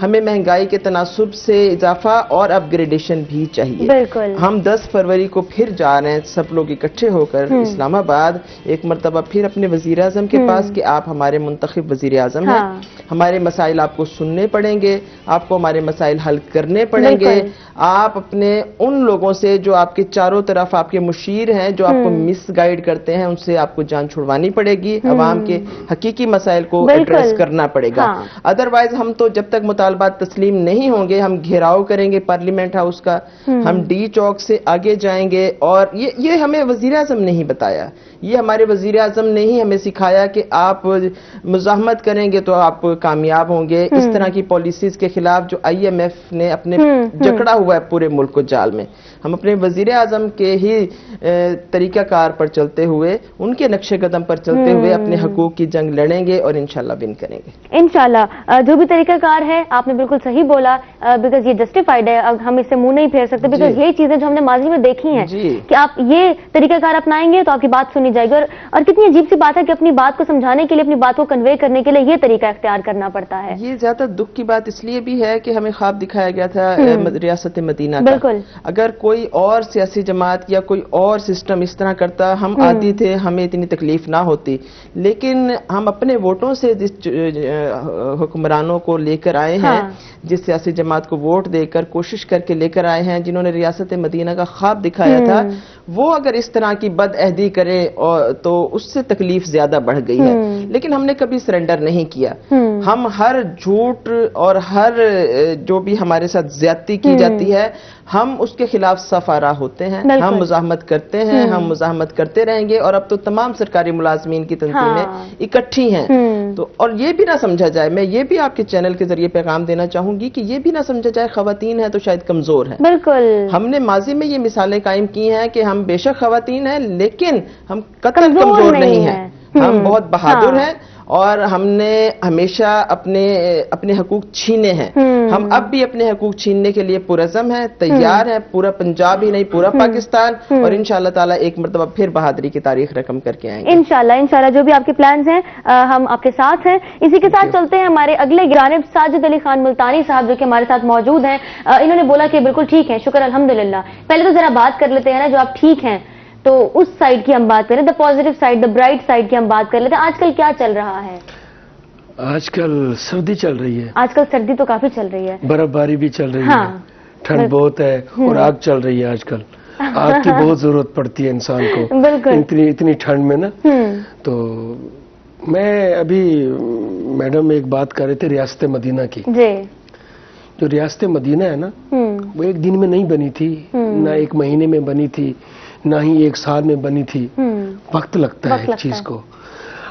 हमें महंगाई के तनासुब से इजाफा और अपग्रेडेशन भी चाहिए। हम 10 फरवरी को फिर जा रहे हैं सब लोग इकट्ठे होकर इस्लामाबाद, एक मरतबा फिर अपने वजीर आजम के पास कि आप हमारे मुंतखब वजीर आजम हैं, हमारे मसाइल आपको सुनने पड़ेंगे, आपको हमारे मसाइल हल करने पड़ेंगे। आप अपने उन लोगों से जो आपके चारों तरफ आपके मुशीर हैं, जो आपको मिसगाइड करते हैं, उनसे आपको जान छुड़वानी पड़ेगी, अवाम के हकीकी मसाइल को एड्रेस करना पड़ेगा। अदरवाइज हम तो जब तक मुतालबात तस्लीम नहीं होंगे, हम घेराव करेंगे पार्लियामेंट हाउस का, हम डी चौक से आगे जाएंगे। और ये हमें वजीर आजम ने ही बताया, ये हमारे वजीर आजम ने ही हमें सिखाया कि आप मुजाहमत करेंगे तो आप कामयाब होंगे। इस तरह की पॉलिसीज के खिलाफ जो IMF ने अपने जकड़ा हुआ है पूरे मुल्क को जाल में, हम अपने वजीर आजम के ही तरीकाकार पर चलते हुए, उनके नक्शे कदम पर चलते हुए अपने हकूक की जंग लड़ेंगे और इंशाल्लाह विन करेंगे। इंशाल्लाह जो भी तरीकाकार है, आपने बिल्कुल सही बोला, बिकॉज ये जस्टिफाइड है, अब हम इससे मुंह नहीं फेर सकते। बिकॉज यही चीजें जो हमने माजी में देखी हैं कि आप ये तरीकाकार अपनाएंगे तो आपकी बात सुनी जाएगी। और कितनी अजीब सी बात है कि अपनी बात को समझाने के लिए, अपनी बात को कन्वे करने के लिए ये तरीका इख्तियार करना पड़ता है। ये ज्यादा दुख की बात इसलिए भी है कि हमें ख्वाब दिखाया गया था रियासत मदीना का। अगर कोई और सियासी जमात या कोई और सिस्टम इस तरह करता, हम आदी थे, हमें इतनी तकलीफ ना होती। लेकिन हम अपने वोटों से जिस हुक्मरानों को लेकर आए हैं, जिस सियासी जमात को वोट देकर कोशिश करके लेकर आए हैं, जिन्होंने रियासत मदीना का ख्वाब दिखाया था, वो अगर इस तरह की बदअहदी करे और तो उससे तकलीफ ज्यादा बढ़ गई है। लेकिन हमने कभी सरेंडर नहीं किया। हम हर झूठ और हर जो भी हमारे साथ ज्यादती की जाती है, हम उसके खिलाफ सफारा होते हैं, हम मुजाहमत करते हैं, हम मुजाहमत करते रहेंगे। और अब तो तमाम सरकारी मुलाजमीन की तंजीमें इकट्ठी हैं। तो और ये भी ना समझा जाए, मैं ये भी आपके चैनल के जरिए पैगाम देना चाहूंगी कि ये भी ना समझा जाए खवातीन है तो शायद कमजोर है। बिल्कुल, हमने माजी में ये मिसालें कायम की हैं कि हम बेशक खवातीन हैं लेकिन हम कतई कमजोर नहीं हैं, हम बहुत बहादुर हैं और हमने हमेशा अपने हकूक छीने हैं। हम अब भी अपने हकूक छीनने के लिए पुरज़म हैं, तैयार हैं, पूरा पंजाब ही नहीं पूरा पाकिस्तान, और इंशाअल्लाह ताला एक मरतबा फिर बहादुरी की तारीख रकम करके आएंगे। इंशाअल्लाह जो भी आपके प्लान्स हैं हम आपके साथ हैं। इसी के साथ चलते हैं हमारे अगले जानिब साजिद अली खान मुल्तानी साहब जो कि हमारे साथ मौजूद हैं। इन्होंने बोला कि बिल्कुल ठीक है, शुक्र अल्हम्दुलिल्लाह। पहले तो जरा बात कर लेते हैं ना, जो आप ठीक हैं तो उस साइड की हम बात करें, the positive side, the bright side की हम बात कर लेते हैं। आजकल क्या चल रहा है? आजकल सर्दी चल रही है, आजकल सर्दी तो काफी चल रही है, बर्फबारी भी चल रही हाँ, है, ठंड बहुत है और आग चल रही है। आजकल आग की बहुत जरूरत पड़ती है इंसान को, बिल्कुल इतनी ठंड में ना। तो मैं अभी मैडम एक बात कर रहे थे रियासत मदीना की जी। जो रियासत मदीना है ना, वो एक दिन में नहीं बनी थी, ना एक महीने में बनी थी, ना ही एक साल में बनी थी। वक्त लगता है एक चीज को।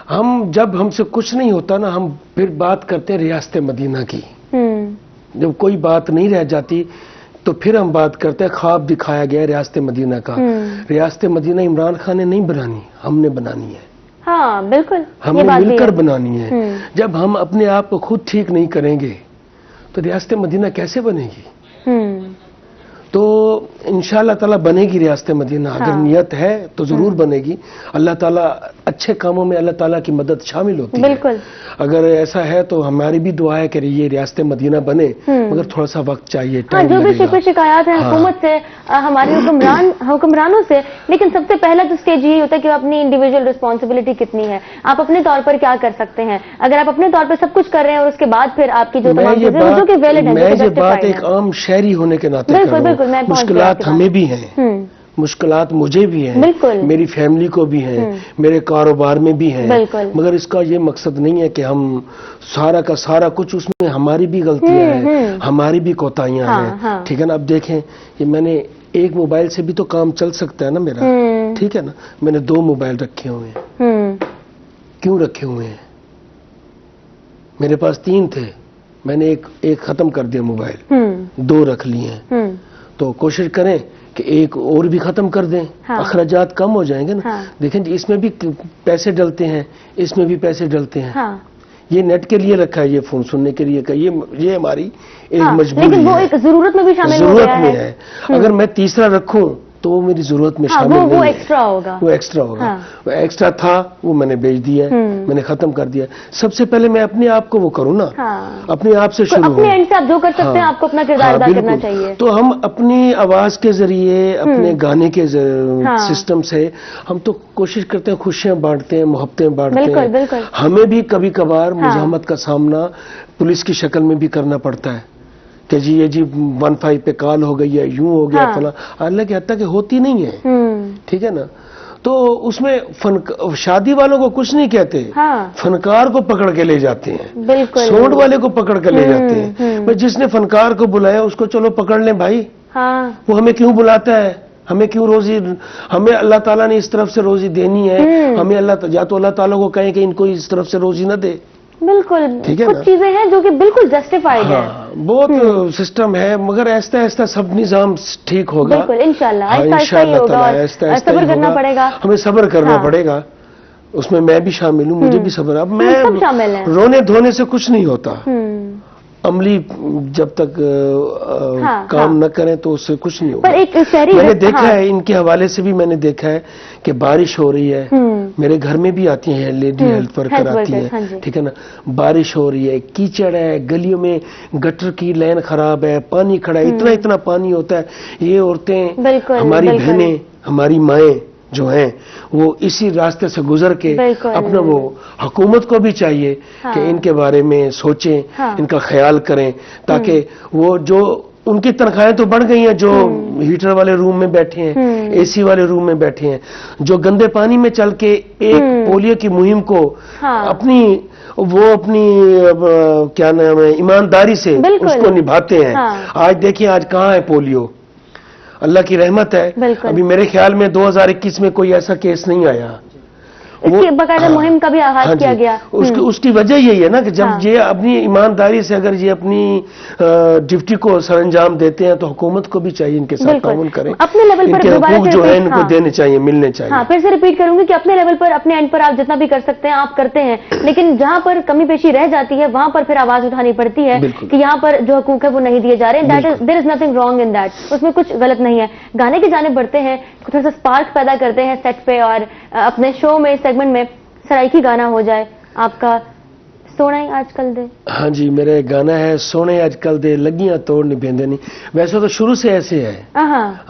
हम जब हमसे कुछ नहीं होता ना, हम फिर बात करते हैं रियासत मदीना की। जब कोई बात नहीं रह जाती तो फिर हम बात करते हैं ख्वाब दिखाया गया रियासत मदीना का। रियासत मदीना इमरान खान ने नहीं बनानी, हमने बनानी है। हाँ बिल्कुल, हमने मिलकर बनानी है। जब हम अपने आप को खुद ठीक नहीं करेंगे तो रियासत मदीना कैसे बनेगी? तो इंशाअल्लाह ताला बनेगी रियासत मदीना। अगर नियत है तो जरूर बनेगी। अल्लाह ताला अच्छे कामों में अल्लाह ताला की मदद शामिल होती है। बिल्कुल। अगर ऐसा है तो हमारी भी दुआ है कि ये रियासत मदीना बने, मगर थोड़ा सा वक्त चाहिए, टाइम जो भी शिकायत है हुकूमत से, हमारे हुक्मरानों से, लेकिन सबसे पहला तो स्टेज यही होता है कि अपनी इंडिविजुअल रिस्पॉन्सिबिलिटी कितनी है, आप अपने तौर पर क्या कर सकते हैं। अगर आप अपने तौर पर सब कुछ कर रहे हैं और उसके बाद फिर आपकी जो तमाम चीजें जो कि वैलिड है, मैं ये बात एक आम शहरी होने के नाते कर रहा हूं। मुश्किलात हमें भी हैं, मुश्किलात मुझे भी हैं, मेरी फैमिली को भी हैं, मेरे कारोबार में भी हैं, मगर इसका ये मकसद नहीं है कि हम सारा का सारा कुछ, उसमें हमारी भी गलतियां हैं, हमारी भी कोताहियां हैं। ठीक है ना? अब देखें, ये मैंने एक मोबाइल से भी तो काम चल सकता है ना मेरा, ठीक है ना? मैंने 2 मोबाइल रखे हुए हैं। क्यों रखे हुए हैं? मेरे पास 3 थे, मैंने एक खत्म कर दिया मोबाइल, 2 रख लिए हैं। तो कोशिश करें कि एक और भी खत्म कर दें, अखराजात कम हो जाएंगे ना। देखें जी, इसमें भी पैसे डलते हैं, इसमें भी पैसे डलते हैं। ये नेट के लिए रखा है, ये फोन सुनने के लिए का, ये हमारी एक मजबूरी लेकिन वो एक जरूरत में भी शामिल हो गया है। अगर मैं तीसरा रखूं तो वो मेरी जरूरत में शामिल वो एक्स्ट्रा होगा, वो एक्स्ट्रा होगा। वो एक्स्ट्रा था, वो मैंने बेच दिया, मैंने खत्म कर दिया। सबसे पहले मैं अपने आप को वो करूँ ना, अपने आप से शुरू, अपने एंड से आप जो कर सकते हैं आपको अपना किरदार अदा करना चाहिए। तो हम अपनी आवाज के जरिए, अपने गाने के सिस्टम से हम तो कोशिश करते हैं, खुशियां बांटते हैं, मोहब्बतें बांटते हैं। हमें भी कभी कभार मुजाहमत का सामना पुलिस की शक्ल में भी करना पड़ता है कि जी ये जी 15 पे कॉल हो गई है, यूं हो गया फला, अल्लाह की हद तक होती नहीं है। ठीक है ना? तो उसमें शादी वालों को कुछ नहीं कहते, फनकार को पकड़ के ले जाते हैं, सोड वाले को पकड़ के ले जाते हैं। पर जिसने फनकार को बुलाया उसको चलो पकड़ लें भाई, वो हमें क्यों बुलाता है? हमें क्यों रोजी, हमें अल्लाह ताला ने इस तरफ से रोजी देनी है, हमें अल्लाह, या तो अल्लाह ताला को कहें कि इनको इस तरफ से रोजी न दे। बिल्कुल, ठीक है, कुछ चीजें हैं जो कि बिल्कुल जस्टिफाइड है। बहुत सिस्टम है, मगर ऐसा ऐसा सब निजाम ठीक होगा। बिल्कुल, इंशाल्लाह सब्र करना पड़ेगा, हमें सब्र करना पड़ेगा। उसमें मैं भी शामिल हूँ, मुझे भी सब्र। अब मैं रोने धोने से कुछ नहीं होता, अमली जब तक काम न करें तो उससे कुछ नहीं होगा। मैंने देखा है, इनके हवाले से भी मैंने देखा है कि बारिश हो रही है, मेरे घर में भी आती है लेडी हेल्थ वर्कर आती है, ठीक है ना? बारिश हो रही है, कीचड़ है, गलियों में गटर की लाइन खराब है, पानी खड़ा है, इतना पानी होता है। ये औरतें, हमारी बहनें, हमारी माएँ जो हैं, वो इसी रास्ते से गुजर के अपना, वो हुकूमत को भी चाहिए कि इनके बारे में सोचें, इनका ख्याल करें, ताकि वो जो उनकी तनख्वाहें तो बढ़ गई हैं, जो हीटर वाले रूम में बैठे हैं, एसी वाले रूम में बैठे हैं, जो गंदे पानी में चल के एक पोलियो की मुहिम को अपनी वो अपनी क्या नाम है, ईमानदारी से उसको निभाते हैं। आज देखिए आज कहाँ है पोलियो, अल्लाह की रहमत है। अभी मेरे ख्याल में 2021 में कोई ऐसा केस नहीं आया। इसकी बकायदा मुहिम का भी आगाज किया गया। उसकी वजह यही है ना कि जब ये अपनी ईमानदारी से अगर ये अपनी ड्यूटी को सरंजाम देते हैं तो हुकूमत को भी चाहिए इनके साथ ताउन करें, अपने लेवल पर हकूक जो है इनको देने चाहिए, मिलने चाहिए। हाँ, फिर से रिपीट करूंगी कि अपने लेवल पर, अपने एंड पर आप जितना भी कर सकते हैं आप करते हैं, लेकिन जहां पर कमी पेशी रह जाती है वहां पर फिर आवाज उठानी पड़ती है कि यहाँ पर जो हकूक है वो नहीं दिए जा रहे हैं। There is nothing wrong in that, उसमें कुछ गलत नहीं है। गाने की जाने बढ़ते हैं, थोड़ा सा स्पार्क पैदा करते हैं सेट पे और अपने शो में, सेगमेंट में सराइकी गाना हो जाए आपका, सोने आजकल दे। हाँ जी, मेरा एक गाना है सोने आजकल दे लगियां तोड़ निभेंदे नहीं। वैसे तो शुरू से ऐसे है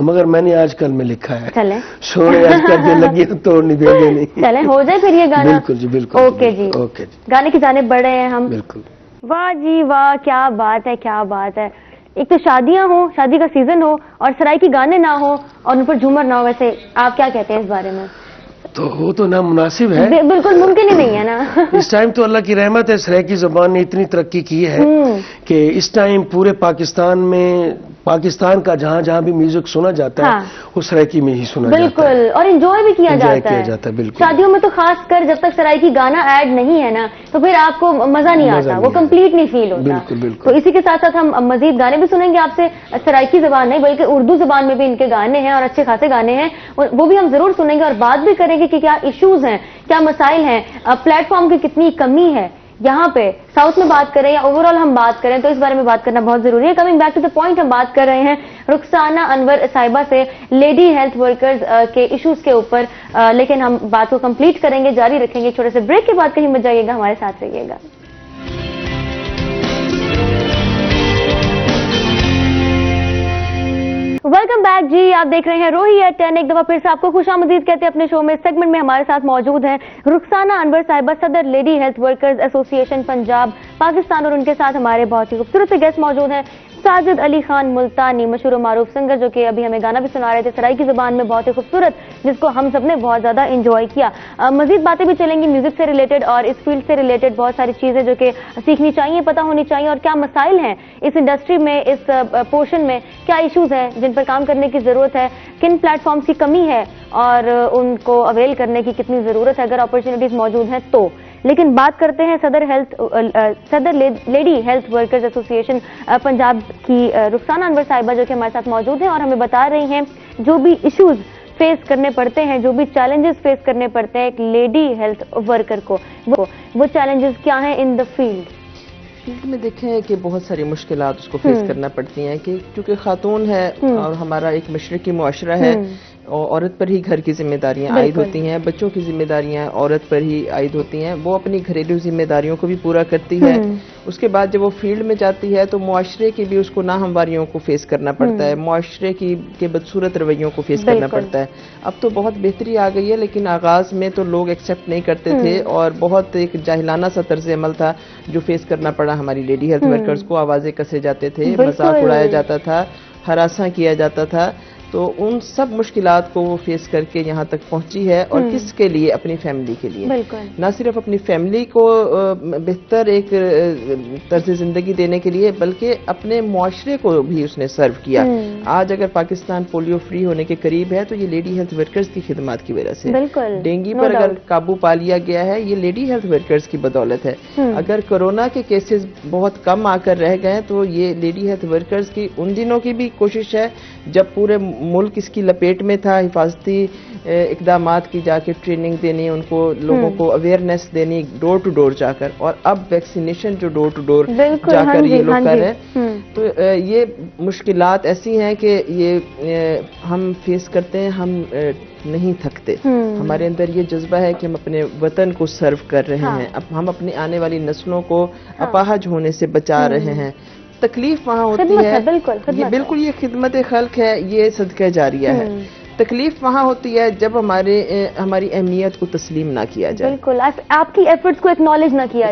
मगर मैंने आजकल में लिखा है चले सोने आजकल दे लगियां तोड़ निभेंदे नहीं। चले हो जाए फिर ये गाना। बिल्कुल जी, बिल्कुल। ओके जी, ओके जी, गाने की जाने बढ़ रहे हैं हम। बिल्कुल। वाह जी वाह, क्या बात है, क्या बात है। एक तो शादियां हो, शादी का सीजन हो और सराइकी गाने ना हो और उन पर झूमर ना हो, वैसे आप क्या कहते हैं इस बारे में? तो वो तो नामुनासिब है, बिल्कुल मुमकिन ही नहीं है ना। इस टाइम तो अल्लाह की रहमत है, सराइकी ज़बान ने इतनी तरक्की की है कि इस टाइम पूरे पाकिस्तान में, पाकिस्तान का जहाँ जहाँ भी म्यूजिक सुना जाता है वो सराइकी में ही सुना जाता है। बिल्कुल, और एंजॉय भी किया जाता है। बिल्कुल। शादियों में तो खास कर जब तक सराइकी गाना ऐड नहीं है ना तो फिर आपको मजा नहीं आता, वो कंप्लीट नहीं फील होता। बिल्कुल बिल्कुल। तो इसी के साथ साथ हम मजीद गाने भी सुनेंगे आपसे, सराइकी जबान नहीं बल्कि उर्दू जबान में भी इनके गाने हैं और अच्छे खासे गाने हैं, वो भी हम जरूर सुनेंगे और बात भी करेंगे कि क्या इश्यूज हैं, क्या मसाइल हैं, प्लेटफॉर्म की कितनी कमी है यहाँ पे, साउथ में बात करें या ओवरऑल हम बात करें तो इस बारे में बात करना बहुत जरूरी है। Coming back to the point, हम बात कर रहे हैं रुखसाना अनवर साहिबा से लेडी हेल्थ वर्कर्स के इश्यूज के ऊपर, लेकिन हम बात को कंप्लीट करेंगे, जारी रखेंगे। छोटे से ब्रेक के बाद कहीं मत जाइएगा, हमारे साथ रहिएगा। वेलकम बैक जी, आप देख रहे हैं रोही एट 10। एक दफा फिर से आपको खुशामदीद कहते हैं अपने शो में। सेगमेंट में हमारे साथ मौजूद हैं रुखसाना अनवर साहिबा, सदर lady health workers association Punjab Pakistan, और उनके साथ हमारे बहुत ही खूबसूरत गेस्ट मौजूद हैं साजिद अली खान मुल्तानी, मशहूर और मारूफ सिंगर, जो कि अभी हमें गाना भी सुना रहे थे सराइकी ज़बान में, बहुत ही खूबसूरत, जिसको हम सब ने बहुत ज्यादा इंजॉय किया। मजीद बातें भी चलेंगी म्यूजिक से रिलेटेड और इस फील्ड से रिलेटेड, बहुत सारी चीजें जो कि सीखनी चाहिए, पता होनी चाहिए, और क्या मसाइल हैं इस इंडस्ट्री में, इस पोर्शन में क्या इशूज हैं जिन पर काम करने की जरूरत है, किन प्लेटफॉर्म्स की कमी है और उनको अवेल करने की कितनी जरूरत है अगर अपॉर्चुनिटीज मौजूद हैं तो। लेकिन बात करते हैं सदर lady health workers association Punjab की रुखसाना अनवर साहिबा, जो कि हमारे साथ मौजूद हैं और हमें बता रही हैं जो भी इश्यूज फेस करने पड़ते हैं, जो भी चैलेंजेस फेस करने पड़ते हैं एक लेडी हेल्थ वर्कर को, वो चैलेंजेस क्या हैं इन द फील्ड में। देखें कि बहुत सारी मुश्किलात उसको फेस करना पड़ती हैं कि क्योंकि खातून है और हमारा एक मशरकी मुआशरा है, औरत पर ही घर की जिम्मेदारियां आयद होती हैं, बच्चों की जिम्मेदारियां औरत पर ही आयद होती हैं, वो अपनी घरेलू जिम्मेदारियों को भी पूरा करती है। उसके बाद जब वो फील्ड में जाती है तो मुआशरे की भी उसको नाहमवारियों को फेस करना पड़ता है, मुआशरे की के बदसूरत रवैयों को फेस करना पड़ता है। अब तो बहुत बेहतरी आ गई है, लेकिन आगाज में तो लोग एक्सेप्ट नहीं करते थे और बहुत एक जाहिलाना सा तर्ज अमल था जो फेस करना पड़ा हमारी लेडी हेल्थ वर्कर्स को। आवाजें कसे जाते थे, मजाक उड़ाया जाता था, हरासा किया जाता था, तो उन सब मुश्किलात को वो फेस करके यहाँ तक पहुंची है। और किसके लिए? अपनी फैमिली के लिए, ना सिर्फ अपनी फैमिली को बेहतर एक तर्ज जिंदगी देने के लिए बल्कि अपने मुआशरे को भी उसने सर्व किया। आज अगर पाकिस्तान पोलियो फ्री होने के करीब है तो ये लेडी हेल्थ वर्कर्स की खिदमत की वजह से। डेंगू पर अगर काबू पा लिया गया है ये लेडी हेल्थ वर्कर्स की बदौलत है। अगर कोरोना के केसेस बहुत कम आकर रह गए तो ये लेडी हेल्थ वर्कर्स की उन दिनों की भी कोशिश है जब पूरे मुल्क इसकी लपेट में था, हिफाजती इकदामात की जाके ट्रेनिंग देनी, उनको लोगों को अवेयरनेस देनी डोर टू डोर जाकर, और अब वैक्सीनेशन जो डोर टू डोर जाकर ये लोग कर रहे हैं। तो ये मुश्किलात ऐसी हैं कि ये हम फेस करते हैं, हम नहीं थकते। हमारे अंदर ये जज्बा है कि हम अपने वतन को सर्व कर रहे हैं, अब हम अपनी आने वाली नस्लों को अपाहज होने से बचा रहे हैं। तकलीफ वहाँ होती है, बिल्कुल ये खिदमत खल्क है, ये सदका जारिया है। तकलीफ वहाँ होती है जब हमारी अहमियत को तस्लीम ना किया जाए, बिल्कुल आपकी एफर्ट्स को एक्नॉलेज ना किया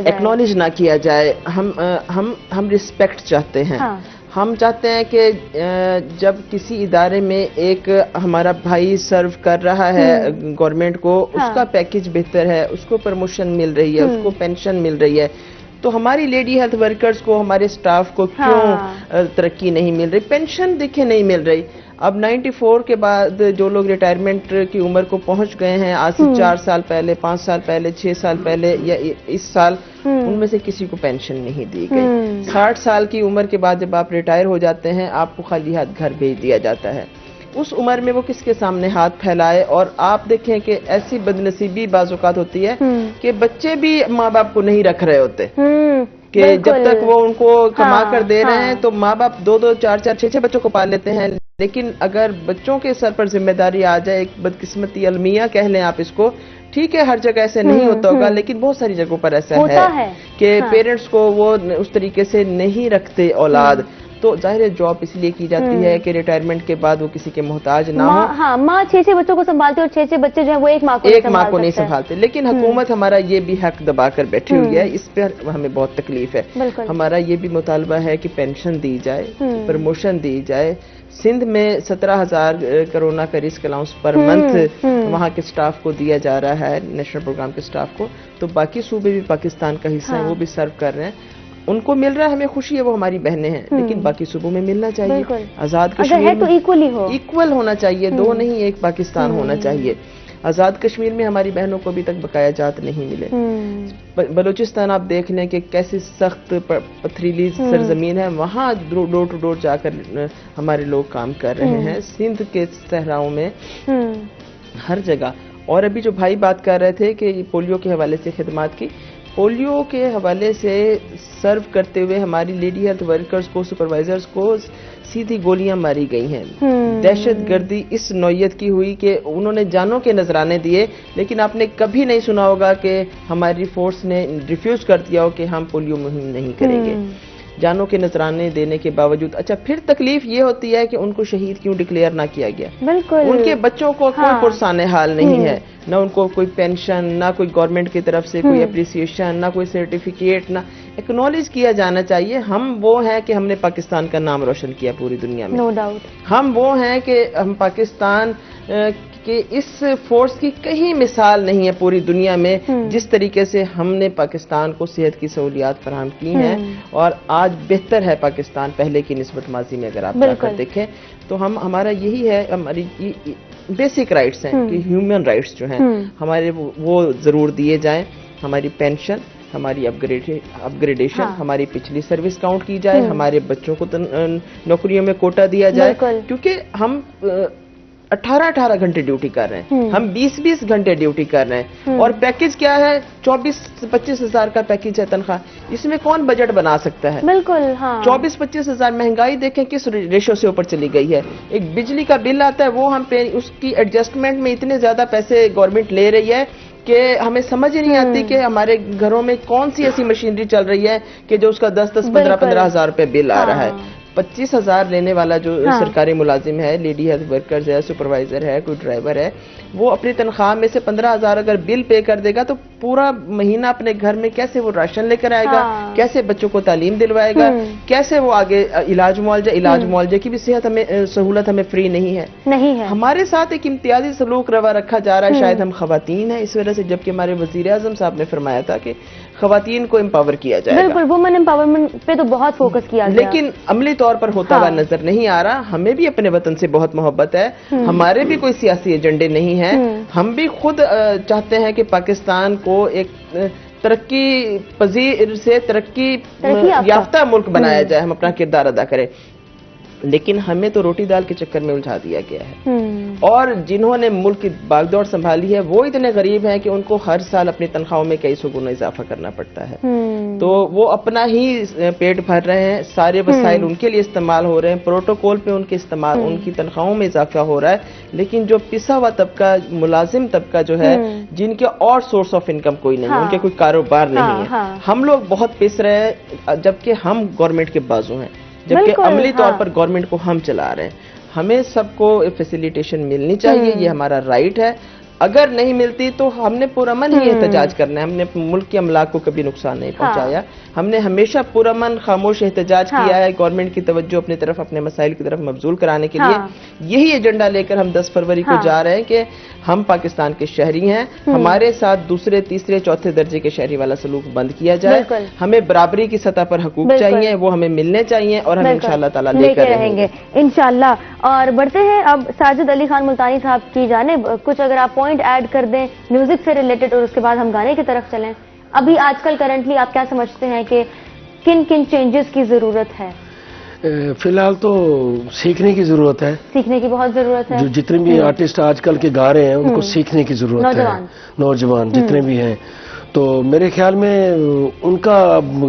जाए, हम रिस्पेक्ट चाहते हैं। हम चाहते हैं कि जब किसी इदारे में एक हमारा भाई सर्व कर रहा है गवर्नमेंट को, उसका पैकेज बेहतर है, उसको प्रमोशन मिल रही है, उसको पेंशन मिल रही है, तो हमारी लेडी हेल्थ वर्कर्स को, हमारे स्टाफ को क्यों तरक्की नहीं मिल रही, पेंशन देखे नहीं मिल रही। अब 94 के बाद जो लोग रिटायरमेंट की उम्र को पहुंच गए हैं, आज से 4 साल पहले, 5 साल पहले, 6 साल पहले या इस साल, उनमें से किसी को पेंशन नहीं दी गई। 60 साल की उम्र के बाद जब आप रिटायर हो जाते हैं, आपको खाली हाथ घर भेज दिया जाता है। उस उम्र में वो किसके सामने हाथ फैलाए? और आप देखें कि ऐसी बदनसीबी बाज़-औक़ात होती है कि बच्चे भी माँ बाप को नहीं रख रहे होते, कि जब तक वो उनको कमा कर दे रहे हैं तो माँ बाप 2-2, 4-4, 6-6 बच्चों को पाल लेते हैं। लेकिन अगर बच्चों के सर पर जिम्मेदारी आ जाए, एक बदकिस्मती अलमिया कह लें आप इसको, ठीक है हर जगह ऐसे नहीं होता होगा, लेकिन बहुत सारी जगहों पर ऐसा है कि पेरेंट्स को वो उस तरीके से नहीं रखते औलाद, तो जाहिर है जॉब इसलिए की जाती है कि रिटायरमेंट के बाद वो किसी के मोहताज ना हो। हाँ, माँ 6-6 बच्चों को संभालती है और 6-6 बच्चे जो है वो एक माँ को नहीं संभालते। लेकिन हुकूमत हमारा ये भी हक दबा कर बैठी हुई है, इस पर हमें बहुत तकलीफ है। हमारा ये भी मुतालबा है कि पेंशन दी जाए, प्रमोशन दी जाए। सिंध में 17,000 कोरोना का रिस्क अलाउंस पर मंथ वहाँ के स्टाफ को दिया जा रहा है, नेशनल प्रोग्राम के स्टाफ को, तो बाकी सूबे भी पाकिस्तान का हिस्सा है, वो भी सर्व कर रहे हैं, उनको मिल रहा है, हमें खुशी है, वो हमारी बहनें हैं, लेकिन बाकी सूबों में मिलना चाहिए। आजाद कश्मीर तो इक्वल होना चाहिए, दो नहीं एक पाकिस्तान होना चाहिए। आजाद कश्मीर में हमारी बहनों को अभी तक बकाया जात नहीं मिले। बलूचिस्तान आप देख लें कि कैसी सख्त पथरीली सरजमीन है, वहाँ डोर टू डोर जाकर हमारे लोग काम कर रहे हैं। सिंध के सहराओं में हर जगह। और अभी जो भाई बात कर रहे थे कि पोलियो के हवाले से खिदमात की, पोलियो के हवाले से सर्व करते हुए हमारी लेडी हेल्थ वर्कर्स को, सुपरवाइजर्स को सीधी गोलियां मारी गई हैं। दहशतगर्दी इस नौयत की हुई कि उन्होंने जानों के नजराने दिए, लेकिन आपने कभी नहीं सुना होगा कि हमारी फोर्स ने रिफ्यूज कर दिया हो कि हम पोलियो मुहिम नहीं करेंगे। जानों के नजराने देने के बावजूद। अच्छा, फिर तकलीफ ये होती है कि उनको शहीद क्यों डिक्लेयर ना किया गया। बिल्कुल, उनके बच्चों को कोई पुरसाने हाल नहीं है, ना उनको कोई पेंशन, ना कोई गवर्नमेंट की तरफ से कोई अप्रिसिएशन, ना कोई सर्टिफिकेट, ना एक्नॉलेज किया जाना चाहिए। हम वो हैं कि हमने पाकिस्तान का नाम रोशन किया पूरी दुनिया में, नो डाउट। हम वो हैं कि हम पाकिस्तान कि इस फोर्स की कहीं मिसाल नहीं है पूरी दुनिया में, जिस तरीके से हमने पाकिस्तान को सेहत की सहूलियात फराहम की हैं, और आज बेहतर है पाकिस्तान पहले की निस्बत माजी में। अगर आप जाकर देखें तो हमारा यही है, हमारी बेसिक राइट्स हैं कि ह्यूमन राइट्स जो हैं हमारे वो जरूर दिए जाएं। हमारी पेंशन, हमारी अपग्रेडेशन, हमारी पिछली सर्विस काउंट की जाए, हमारे बच्चों को नौकरियों में कोटा दिया जाए, क्योंकि हम 18-18 घंटे ड्यूटी कर रहे हैं, हम 20-20 घंटे ड्यूटी कर रहे हैं, और पैकेज क्या है? 24-25 हजार का पैकेज है तनख्वाह। इसमें कौन बजट बना सकता है? बिल्कुल, हाँ। 24-25 हजार। महंगाई देखें किस रेशो से ऊपर चली गई है। एक बिजली का बिल आता है, वो हम पे उसकी एडजस्टमेंट में इतने ज्यादा पैसे गवर्नमेंट ले रही है कि हमें समझ ही नहीं आती कि हमारे घरों में कौन सी ऐसी मशीनरी चल रही है कि जो उसका 10-10, 15-15 हजार रुपए बिल आ रहा है। 25,000 लेने वाला जो सरकारी मुलाजिम है, लेडी हेल्थ वर्कर्स है, सुपरवाइजर है, कोई ड्राइवर है, वो अपनी तनख्वाह में से 15,000 अगर बिल पे कर देगा तो पूरा महीना अपने घर में कैसे वो राशन लेकर आएगा, कैसे बच्चों को तालीम दिलवाएगा, कैसे वो आगे इलाज मुआवजे की भी सेहत हमें सहूलत हमें फ्री नहीं है। हमारे साथ एक इम्तियाजी सलूक रवा रखा जा रहा है। शायद हम खवातीन हैं इस वजह से, जबकि हमारे वजीर आजम साहब ने फरमाया था कि खवातीन को एम्पावर किया जाएगा। बिल्कुल, वुमेन एम्पावरमेंट पे तो बहुत फोकस किया गया, लेकिन अमली तौर पर होता हुआ नजर नहीं आ रहा। हमें भी अपने वतन से बहुत मोहब्बत है, हमारे भी कोई सियासी एजेंडे नहीं है। हम भी खुद चाहते हैं कि पाकिस्तान को एक तरक्की पजीर से तरक्की याफ्ता मुल्क बनाया जाए, हम अपना किरदार अदा करें। लेकिन हमें तो रोटी दाल के चक्कर में उलझा दिया गया है, और जिन्होंने मुल्क की बागडोर संभाली है वो इतने गरीब हैं कि उनको हर साल अपनी तनख्वाहों में कई सौ गुना इजाफा करना पड़ता है। तो वो अपना ही पेट भर रहे हैं, सारे वसाइल उनके लिए इस्तेमाल हो रहे हैं, प्रोटोकॉल पे उनके इस्तेमाल, उनकी तनख्वाहों में इजाफा हो रहा है। लेकिन जो पिसा हुआ तबका, मुलाजिम तबका जो है, जिनके और सोर्स ऑफ इनकम कोई नहीं है, उनके कोई कारोबार नहीं है, हम लोग बहुत पिस रहे हैं, जबकि हम गवर्नमेंट के बाजू हैं, जबकि अमली तौर पर गवर्नमेंट को हम चला रहे हैं। हमें सबको फैसिलिटेशन मिलनी चाहिए, ये हमारा राइट है। अगर नहीं मिलती तो हमने पुरअमन ही एहतजाज करना है। हमने मुल्क के अमलाक को कभी नुकसान नहीं पहुंचाया। हमने हमेशा पुरअमन खामोश एहतजाज किया है, गवर्नमेंट की तवज्जो अपनी तरफ, अपने मसाइल की तरफ मबजूल कराने के लिए। यही एजेंडा लेकर हम 10 फरवरी को जा रहे हैं कि हम पाकिस्तान के शहरी हैं, हमारे साथ दूसरे, तीसरे, चौथे दर्जे के शहरी वाला सलूक बंद किया जाए। हमें बराबरी की सतह पर हकूक चाहिए, वो हमें मिलने चाहिए और हम इंशाअल्लाह ताला लेकर रहेंगे इंशाअल्लाह। और बढ़ते हैं अब साजिद अली खान मुल्तानी साहब की जानिब, कुछ अगर आप पॉइंट ऐड कर दें म्यूजिक से रिलेटेड और उसके बाद हम गाने की तरफ चलें। अभी आजकल करंटली आप क्या समझते हैं कि किन किन चेंजेस की जरूरत है? फिलहाल तो सीखने की जरूरत है, सीखने की बहुत जरूरत है। जो जितने भी आर्टिस्ट आजकल के गा रहे हैं उनको सीखने की जरूरत है, नौजवान जितने भी हैं। तो मेरे ख्याल में उनका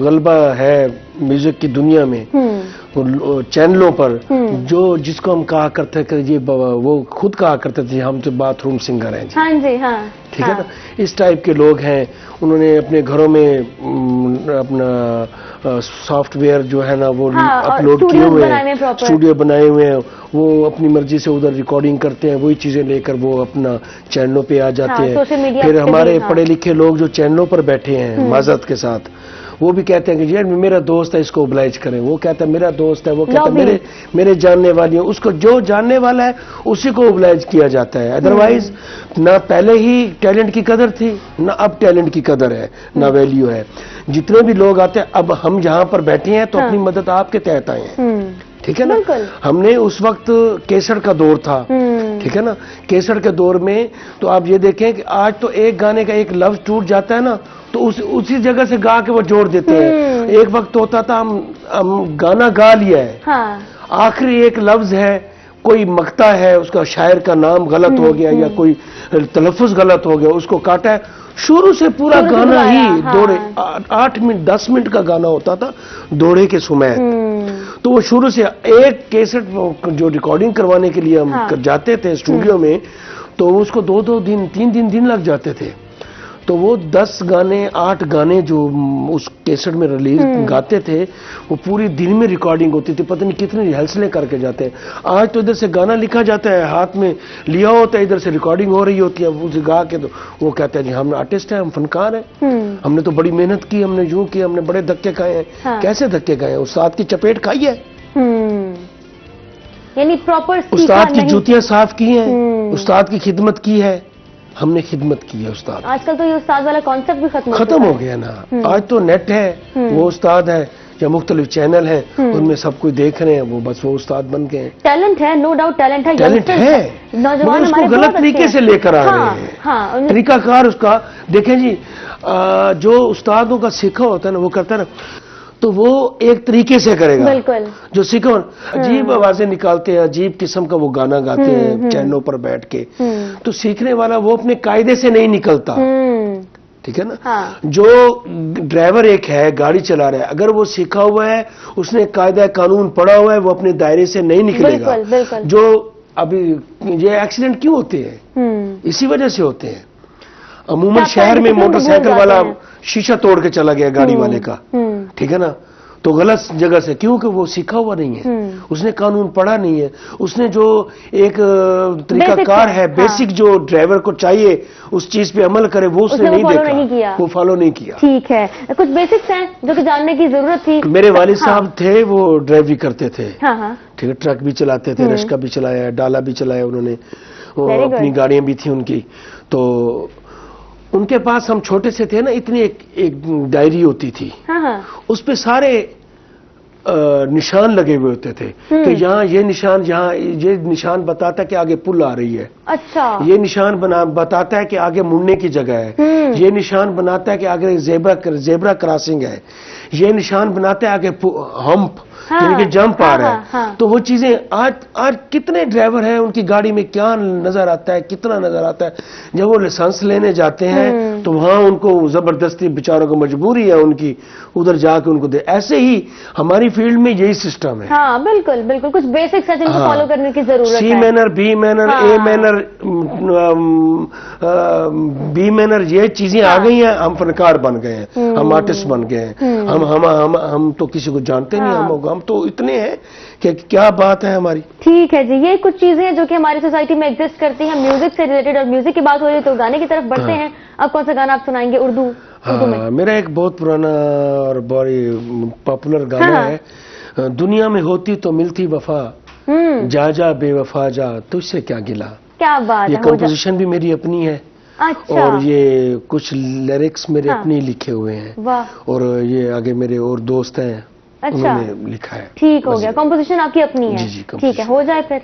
गलबा है म्यूजिक की दुनिया में, चैनलों पर, जो जिसको हम कहा करते थे ये वो खुद कहा करते थे हम तो बाथरूम सिंगर हैं जी। हाँ जी, हाँ, ठीक है ना, इस टाइप के लोग हैं। उन्होंने अपने घरों में अपना सॉफ्टवेयर जो है ना वो अपलोड किए हुए हैं, स्टूडियो बनाए हुए हैं। वो अपनी मर्जी से उधर रिकॉर्डिंग करते हैं, वही चीजें लेकर वो अपना चैनलों पे आ जाते हैं। फिर हमारे पढ़े लिखे लोग जो चैनलों पर बैठे हैं माजरत के साथ, वो भी कहते हैं कि यार मेरा दोस्त है इसको ओब्लाइज करें, वो कहता है मेरा दोस्त है, वो कहता है मेरे जानने वाली है, उसको जो जानने वाला है उसी को ओब्लाइज किया जाता है। अदरवाइज ना पहले ही टैलेंट की कदर थी, ना अब टैलेंट की कदर है, ना वैल्यू है। जितने भी लोग आते हैं, अब हम जहां पर बैठे हैं तो अपनी मदद आपके तहत आए हैं, ठीक है ना। हमने उस वक्त केसर का दौर था, ठीक है ना, केसर के दौर में तो आप ये देखें कि आज तो एक गाने का एक लफ्ज टूट जाता है ना तो उसी जगह से गा के वो जोड़ देते हैं। एक वक्त होता था हम गाना गा लिया है, आखिरी एक लफ्ज है, कोई मकता है, उसका शायर का नाम गलत हो गया या कोई तलफ़ुज़ गलत हो गया, उसको काटा है, शुरू से पूरा गाना ही दौड़े। 8 मिनट 10 मिनट का गाना होता था दौड़े के सुमैत। तो वो शुरू से एक कैसेट जो रिकॉर्डिंग करवाने के लिए हम जाते थे स्टूडियो में, तो उसको 2-2 दिन 3 दिन लग जाते थे। तो वो 10 गाने 8 गाने जो उस कैसेट में रिलीज गाते थे, वो पूरी दिन में रिकॉर्डिंग होती थी। पता नहीं कितने रिहर्सलें करके जाते हैं। आज तो इधर से गाना लिखा जाता है, हाथ में लिया होता है, इधर से रिकॉर्डिंग हो रही होती है, उसे गा के तो वो कहते हैं जी हम आर्टिस्ट हैं, हम फनकार हैं, हमने तो बड़ी मेहनत की, हमने यूं की, हमने बड़े धक्के खाए हैं। कैसे धक्के खाए हैं? उस्ताद की चपेट खाई है, यानी प्रॉपर उस्ताद की जूतियां साफ की हैं, उस्ताद की खिदमत की है, हमने खिदमत की है उस्ताद। आजकल तो ये उस्ताद वाला कॉन्सेप्ट भी खत्म हो गया ना। आज तो नेट है, वो उस्ताद है, या मुख्तलिफ चैनल है, उनमें सब कुछ देख रहे हैं, वो बस वो उस्ताद बन गए। टैलेंट है, नो डाउट टैलेंट है, नौजवान उसको गलत तरीके से लेकर आ रहे हैं। तरीकाकार उसका देखें जी, जो उस्तादों का सीखा होता है ना, वो करता है ना, तो वो एक तरीके से करेगा। बिल्कुल। जो सीखो अजीब आवाजें निकालते हैं, अजीब किस्म का वो गाना गाते हैं चैनलों पर बैठ के, तो सीखने वाला वो अपने कायदे से नहीं निकलता, ठीक है ना। जो ड्राइवर एक है गाड़ी चला रहा है, अगर वो सीखा हुआ है, उसने कायदा कानून पढ़ा हुआ है, वो अपने दायरे से नहीं निकलेगा। जो अभी ये एक्सीडेंट क्यों होते हैं? इसी वजह से होते हैं। अमूमन शहर में मोटरसाइकिल वाला शीशा तोड़ के चला गया गाड़ी वाले का, ठीक है ना, तो गलत जगह से, क्योंकि वो सीखा हुआ नहीं है, उसने कानून पढ़ा नहीं है, उसने जो एक तरीकाकार है, बेसिक जो ड्राइवर को चाहिए उस चीज पे अमल करे, वो उसने नहीं देखा, वो फॉलो नहीं किया। ठीक है, कुछ बेसिक्स हैं जो कि जानने की जरूरत थी। मेरे वालिद साहब थे, वो ड्राइवरी करते थे, ठीक है, ट्रक भी चलाते थे, रिक्शा भी चलाया, डाला भी चलाया उन्होंने, अपनी गाड़ियां भी थी उनकी। तो उनके पास, हम छोटे से थे ना, इतनी एक डायरी होती थी, उस पे सारे निशान लगे हुए होते थे कि यहाँ ये निशान, यहाँ ये निशान बताता है कि आगे पुल आ रही है, अच्छा, ये निशान बताता है कि आगे मुड़ने की जगह है, ये निशान बनाता है कि आगे जेब्रा क्रॉसिंग है, ये निशान बनाता है आगे हम्प, यानी कि जंप आ रहा है। तो वो चीजें आज कितने ड्राइवर हैं, उनकी गाड़ी में क्या नजर आता है, कितना नजर आता है। जब वो लाइसेंस लेने जाते हैं तो वहां उनको जबरदस्ती, बेचारों को मजबूरी है उनकी, उधर जाके उनको दे। ऐसे ही हमारी फील्ड में यही सिस्टम है। हाँ, बिल्कुल बिल्कुल, कुछ बेसिक्स है जिनको फॉलो करने की जरूरत है। C manner, B manner, A manner, B manner, ये चीजें आ गई हैं, हम फनकार बन गए हैं, हम आर्टिस्ट बन गए हैं। हम तो किसी को जानते नहीं, हम तो इतने हैं कि क्या बात है हमारी। ठीक है जी, ये कुछ चीजें हैं जो कि हमारी सोसाइटी में एग्जिस्ट करती हैं म्यूजिक से रिलेटेड, और म्यूजिक की बात हो रही है तो गाने की तरफ बढ़ते हैं। अब कौन सा गाना आप सुनाएंगे उर्दू में? मेरा एक बहुत पुराना और बड़ी पॉपुलर गाना है, दुनिया में होती तो मिलती वफा, जा जा बेवफा जा तुझसे क्या गिला। क्या बात ये है, कंपोजिशन भी मेरी अपनी है। अच्छा। और ये कुछ लिरिक्स मेरे अपने लिखे हुए हैं। वाह। और ये आगे मेरे और दोस्त हैं, अच्छा, उन्होंने लिखा है। ठीक हो गया, कंपोजिशन आपकी अपनी है। जी, ठीक है, हो जाए फिर।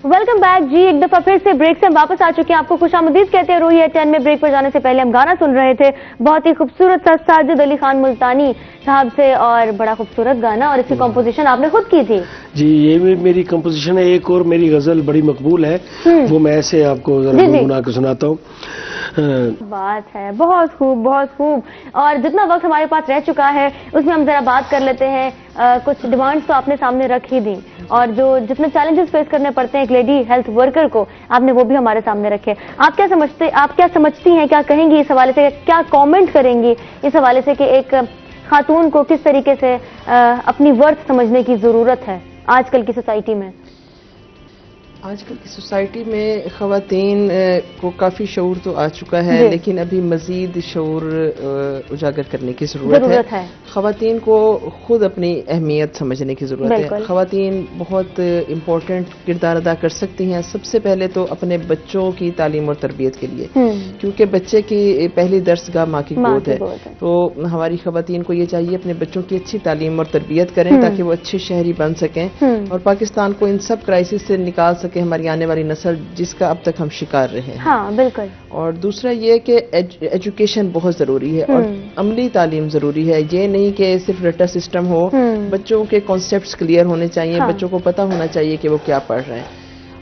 वेलकम बैक जी, एक दफा फिर से ब्रेक से हम वापस आ चुके हैं। आपको खुशामदीद कहते हैं रोही एट 10 में। ब्रेक पर जाने से पहले हम गाना सुन रहे थे बहुत ही खूबसूरत सा साजिद अली खान मुल्तानी साहब से, और बड़ा खूबसूरत गाना, और इसकी कंपोजिशन आपने खुद की थी। जी, ये भी मेरी कंपोजिशन है। एक और मेरी गजल बड़ी मकबूल है, वो मैं ऐसे आपको जरा गुनगुना के सुनाता हूँ। बात है, बहुत खूब, बहुत खूब। और जितना वक्त हमारे पास रह चुका है उसमें हम जरा बात कर लेते हैं। कुछ डिमांड्स तो आपने सामने रख ही दी, और जो जितने चैलेंजेस फेस करने पड़ते हैं एक लेडी हेल्थ वर्कर को, आपने वो भी हमारे सामने रखे। आप क्या समझती हैं, क्या कहेंगी इस हवाले से, क्या कमेंट करेंगी इस हवाले से कि एक खातून को किस तरीके से अपनी वर्थ समझने की जरूरत है आजकल की सोसाइटी में? आजकल की सोसाइटी में ख़वातीन को काफ़ी शऊर तो आ चुका है, लेकिन अभी मज़ीद शऊर उजागर करने की ज़रूरत है। ख़वातीन को खुद अपनी अहमियत समझने की ज़रूरत है। ख़वातीन बहुत इम्पोर्टेंट किरदार अदा कर सकती हैं, सबसे पहले तो अपने बच्चों की तालीम और तरबियत के लिए, क्योंकि बच्चे की पहली दरसगाह माँ की गोद है। तो हमारी ख़वातीन को ये चाहिए अपने बच्चों की अच्छी तालीम और तरबियत करें ताकि वो अच्छे शहरी बन सकें और पाकिस्तान को इन सब क्राइसिस से निकाल सके हमारी आने वाली नस्ल, जिसका अब तक हम शिकार रहे हैं। हाँ, बिल्कुल। और दूसरा ये कि एजुकेशन बहुत जरूरी है और अमली तालीम जरूरी है। ये नहीं कि सिर्फ रट्टा सिस्टम हो, बच्चों के कॉन्सेप्ट्स क्लियर होने चाहिए। बच्चों को पता होना चाहिए कि वो क्या पढ़ रहे हैं,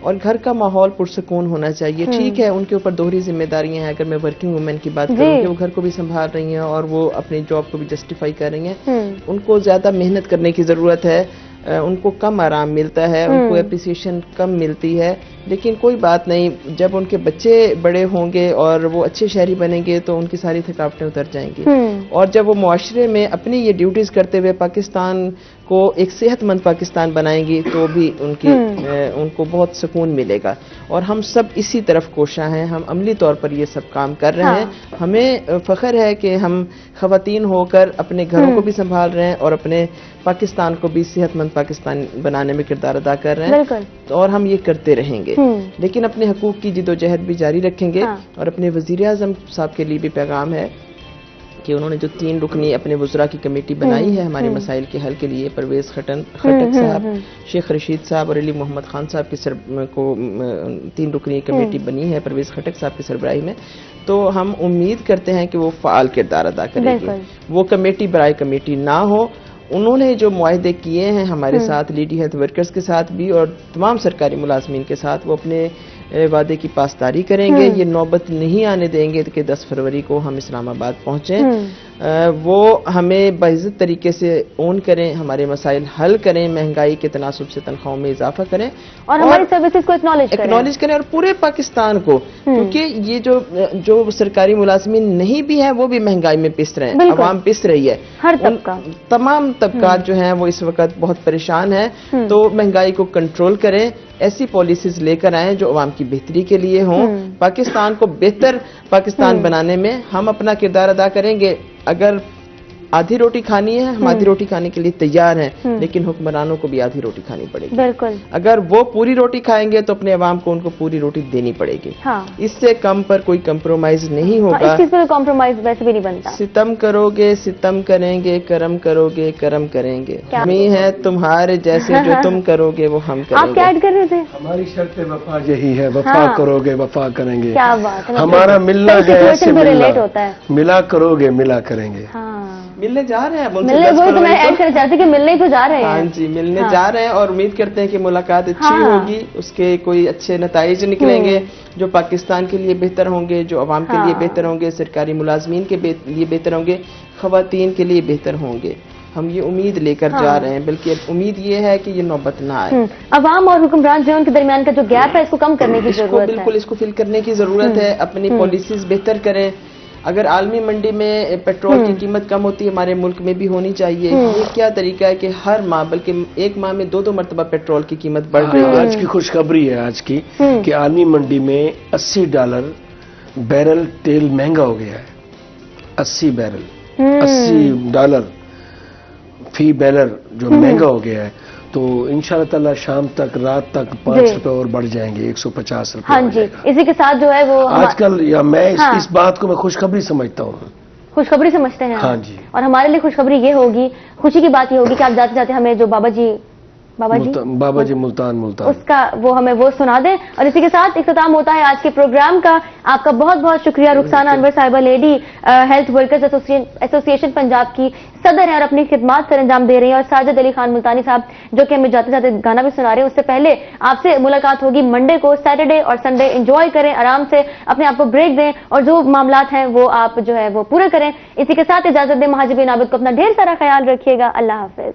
और घर का माहौल पुरसकून होना चाहिए। ठीक है, उनके ऊपर दोहरी जिम्मेदारियां हैं। अगर मैं वर्किंग वुमेन की बात करूं कि वो घर को भी संभाल रही हैं और वो अपनी जॉब को भी जस्टिफाई कर रही हैं, उनको ज्यादा मेहनत करने की जरूरत है। उनको कम आराम मिलता है, उनको एप्रिसिएशन कम मिलती है, लेकिन कोई बात नहीं, जब उनके बच्चे बड़े होंगे और वो अच्छे शहरी बनेंगे तो उनकी सारी थकावटें उतर जाएंगी। और जब वो मुआशरे में अपनी ये ड्यूटीज करते हुए पाकिस्तान को एक सेहतमंद पाकिस्तान बनाएंगी तो भी उनको बहुत सुकून मिलेगा। और हम सब इसी तरफ कोशा हैं, हम अमली तौर पर ये सब काम कर रहे हैं। हमें फख्र है कि हम खवातीन होकर अपने घरों को भी संभाल रहे हैं और अपने पाकिस्तान को भी सेहतमंद पाकिस्तान बनाने में किरदार अदा कर रहे हैं, और हम ये करते रहेंगे। लेकिन अपने हकूक की जिदोजहद भी जारी रखेंगे। और अपने वजीर आज़म साहब के लिए भी पैगाम है कि उन्होंने जो 3 रुकनी अपने वज़रा की कमेटी बनाई है हमारे मसाइल के हल के लिए, परवेज़ खटक साहब, शेख रशीद साहब और अली मोहम्मद खान साहब की 3 रुकनी कमेटी बनी है परवेज़ खटक साहब की सरबराही में। तो हम उम्मीद करते हैं कि वो फ़ाल किरदार अदा करेंगे। वो कमेटी बराए कमेटी ना हो। उन्होंने जो मुआहदे किए हैं हमारे साथ, लेडी हेल्थ वर्कर्स के साथ भी और तमाम सरकारी मुलाजमीन के साथ, वो अपने वादे की पासदारी करेंगे। ये नौबत नहीं आने देंगे कि 10 फरवरी को हम इस्लामाबाद पहुंचें। वो हमें बाइज्जत तरीके से ओन करें, हमारे मसाइल हल करें, महंगाई के तनासुब से तनख्वाहों में इजाफा करें और हमारी सर्विसेज को एक्नॉलेज करें और पूरे पाकिस्तान को, क्योंकि ये जो सरकारी मुलाजमीन नहीं भी हैं वो भी महंगाई में पिस रहे हैं, अवाम पिस रही है, हर तबका, तमाम तबकात जो हैं वो इस वक्त बहुत परेशान हैं। तो महंगाई को कंट्रोल करें, ऐसी पॉलिसीज लेकर आएं जो अवाम की बेहतरी के लिए हों। पाकिस्तान को बेहतर पाकिस्तान बनाने में हम अपना किरदार अदा करेंगे। अगर आधी रोटी खानी है, हम आधी रोटी खाने के लिए तैयार हैं, लेकिन हुक्मरानों को भी आधी रोटी खानी पड़ेगी। बिल्कुल। अगर वो पूरी रोटी खाएंगे तो अपने अवाम को उनको पूरी रोटी देनी पड़ेगी। हाँ। इससे कम पर कोई कंप्रोमाइज नहीं होगा। इस चीज पर कॉम्प्रोमाइज वैसे भी नहीं बनता। सितम करोगे सितम करेंगे, करम करोगे करम करेंगे, हम ही है तुम्हारे जैसे, जो तुम करोगे वो हम करेंगे। आप क्या ऐड कर रहे थे? हमारी शर्त वफा यही है, वफा करोगे वफा करेंगे। क्या बात है, हमारा मिलना गया से रिलेट होता है। मिला करोगे मिला करेंगे। मिलने जा रहे हैं। मिलने वही तो मैं ऐड करना चाहती कि मिलने तो जा रहे हैं। हाँ जी, मिलने जा रहे हैं और उम्मीद करते हैं कि मुलाकात अच्छी होगी, उसके कोई अच्छे नताइज निकलेंगे जो पाकिस्तान के लिए बेहतर होंगे, जो अवाम के लिए बेहतर होंगे, सरकारी मुलाजमीन के लिए बेहतर होंगे, खवातीन के लिए बेहतर होंगे। हम ये उम्मीद लेकर जा रहे हैं, बल्कि उम्मीद ये है कि ये नौबत ना आए। अवाम और हुक्मरान जो उनके दरमियान का जो गैप है इसको कम करने की जरूरत है। बिल्कुल इसको फिल करने की जरूरत है, अपनी पॉलिसीज बेहतर करें। अगर आलमी मंडी में पेट्रोल की कीमत कम होती है, हमारे मुल्क में भी होनी चाहिए। ये क्या तरीका है कि हर माह, बल्कि एक माह में 2-2 मरतबा पेट्रोल की कीमत बढ़ रही है। आज की खुशखबरी है आज की कि आलमी मंडी में $80 बैरल तेल महंगा हो गया है। 80 बैरल $80 फी बैरल जो महंगा हो गया है। तो इंशाल्लाह ताला शाम तक, रात तक 5 रुपए और बढ़ जाएंगे, 150 रुपए। हाँ जी, इसी के साथ जो है वो आजकल, या मैं इस बात को मैं खुशखबरी समझता हूँ। खुशखबरी समझते हैं? हाँ जी। और हमारे लिए खुशखबरी ये होगी, खुशी की बात ये होगी कि आप जाते जाते हमें जो बाबा जी मुल्तान उसका वो हमें वो सुना दें। और इसी के साथ इख्तिताम होता है आज के प्रोग्राम का। आपका बहुत बहुत शुक्रिया। रुखसाना अनवर साहिबा lady health workers association Punjab की सदर है और अपनी खिदमात सर अंजाम दे रही हैं। और साजिद अली खान मुल्तानी साहब जो कि हमें जाते जाते गाना भी सुना रहे हैं। उससे पहले आपसे मुलाकात होगी मंडे को। सैटरडे और संडे एंजॉय करें, आराम से अपने आप को ब्रेक दें और जो मामलात हैं वो आप जो है वो पूरे करें। इसी के साथ इजाजत दें। महाजबीन आबिद को अपना ढेर सारा ख्याल रखिएगा। अल्लाह हाफिज।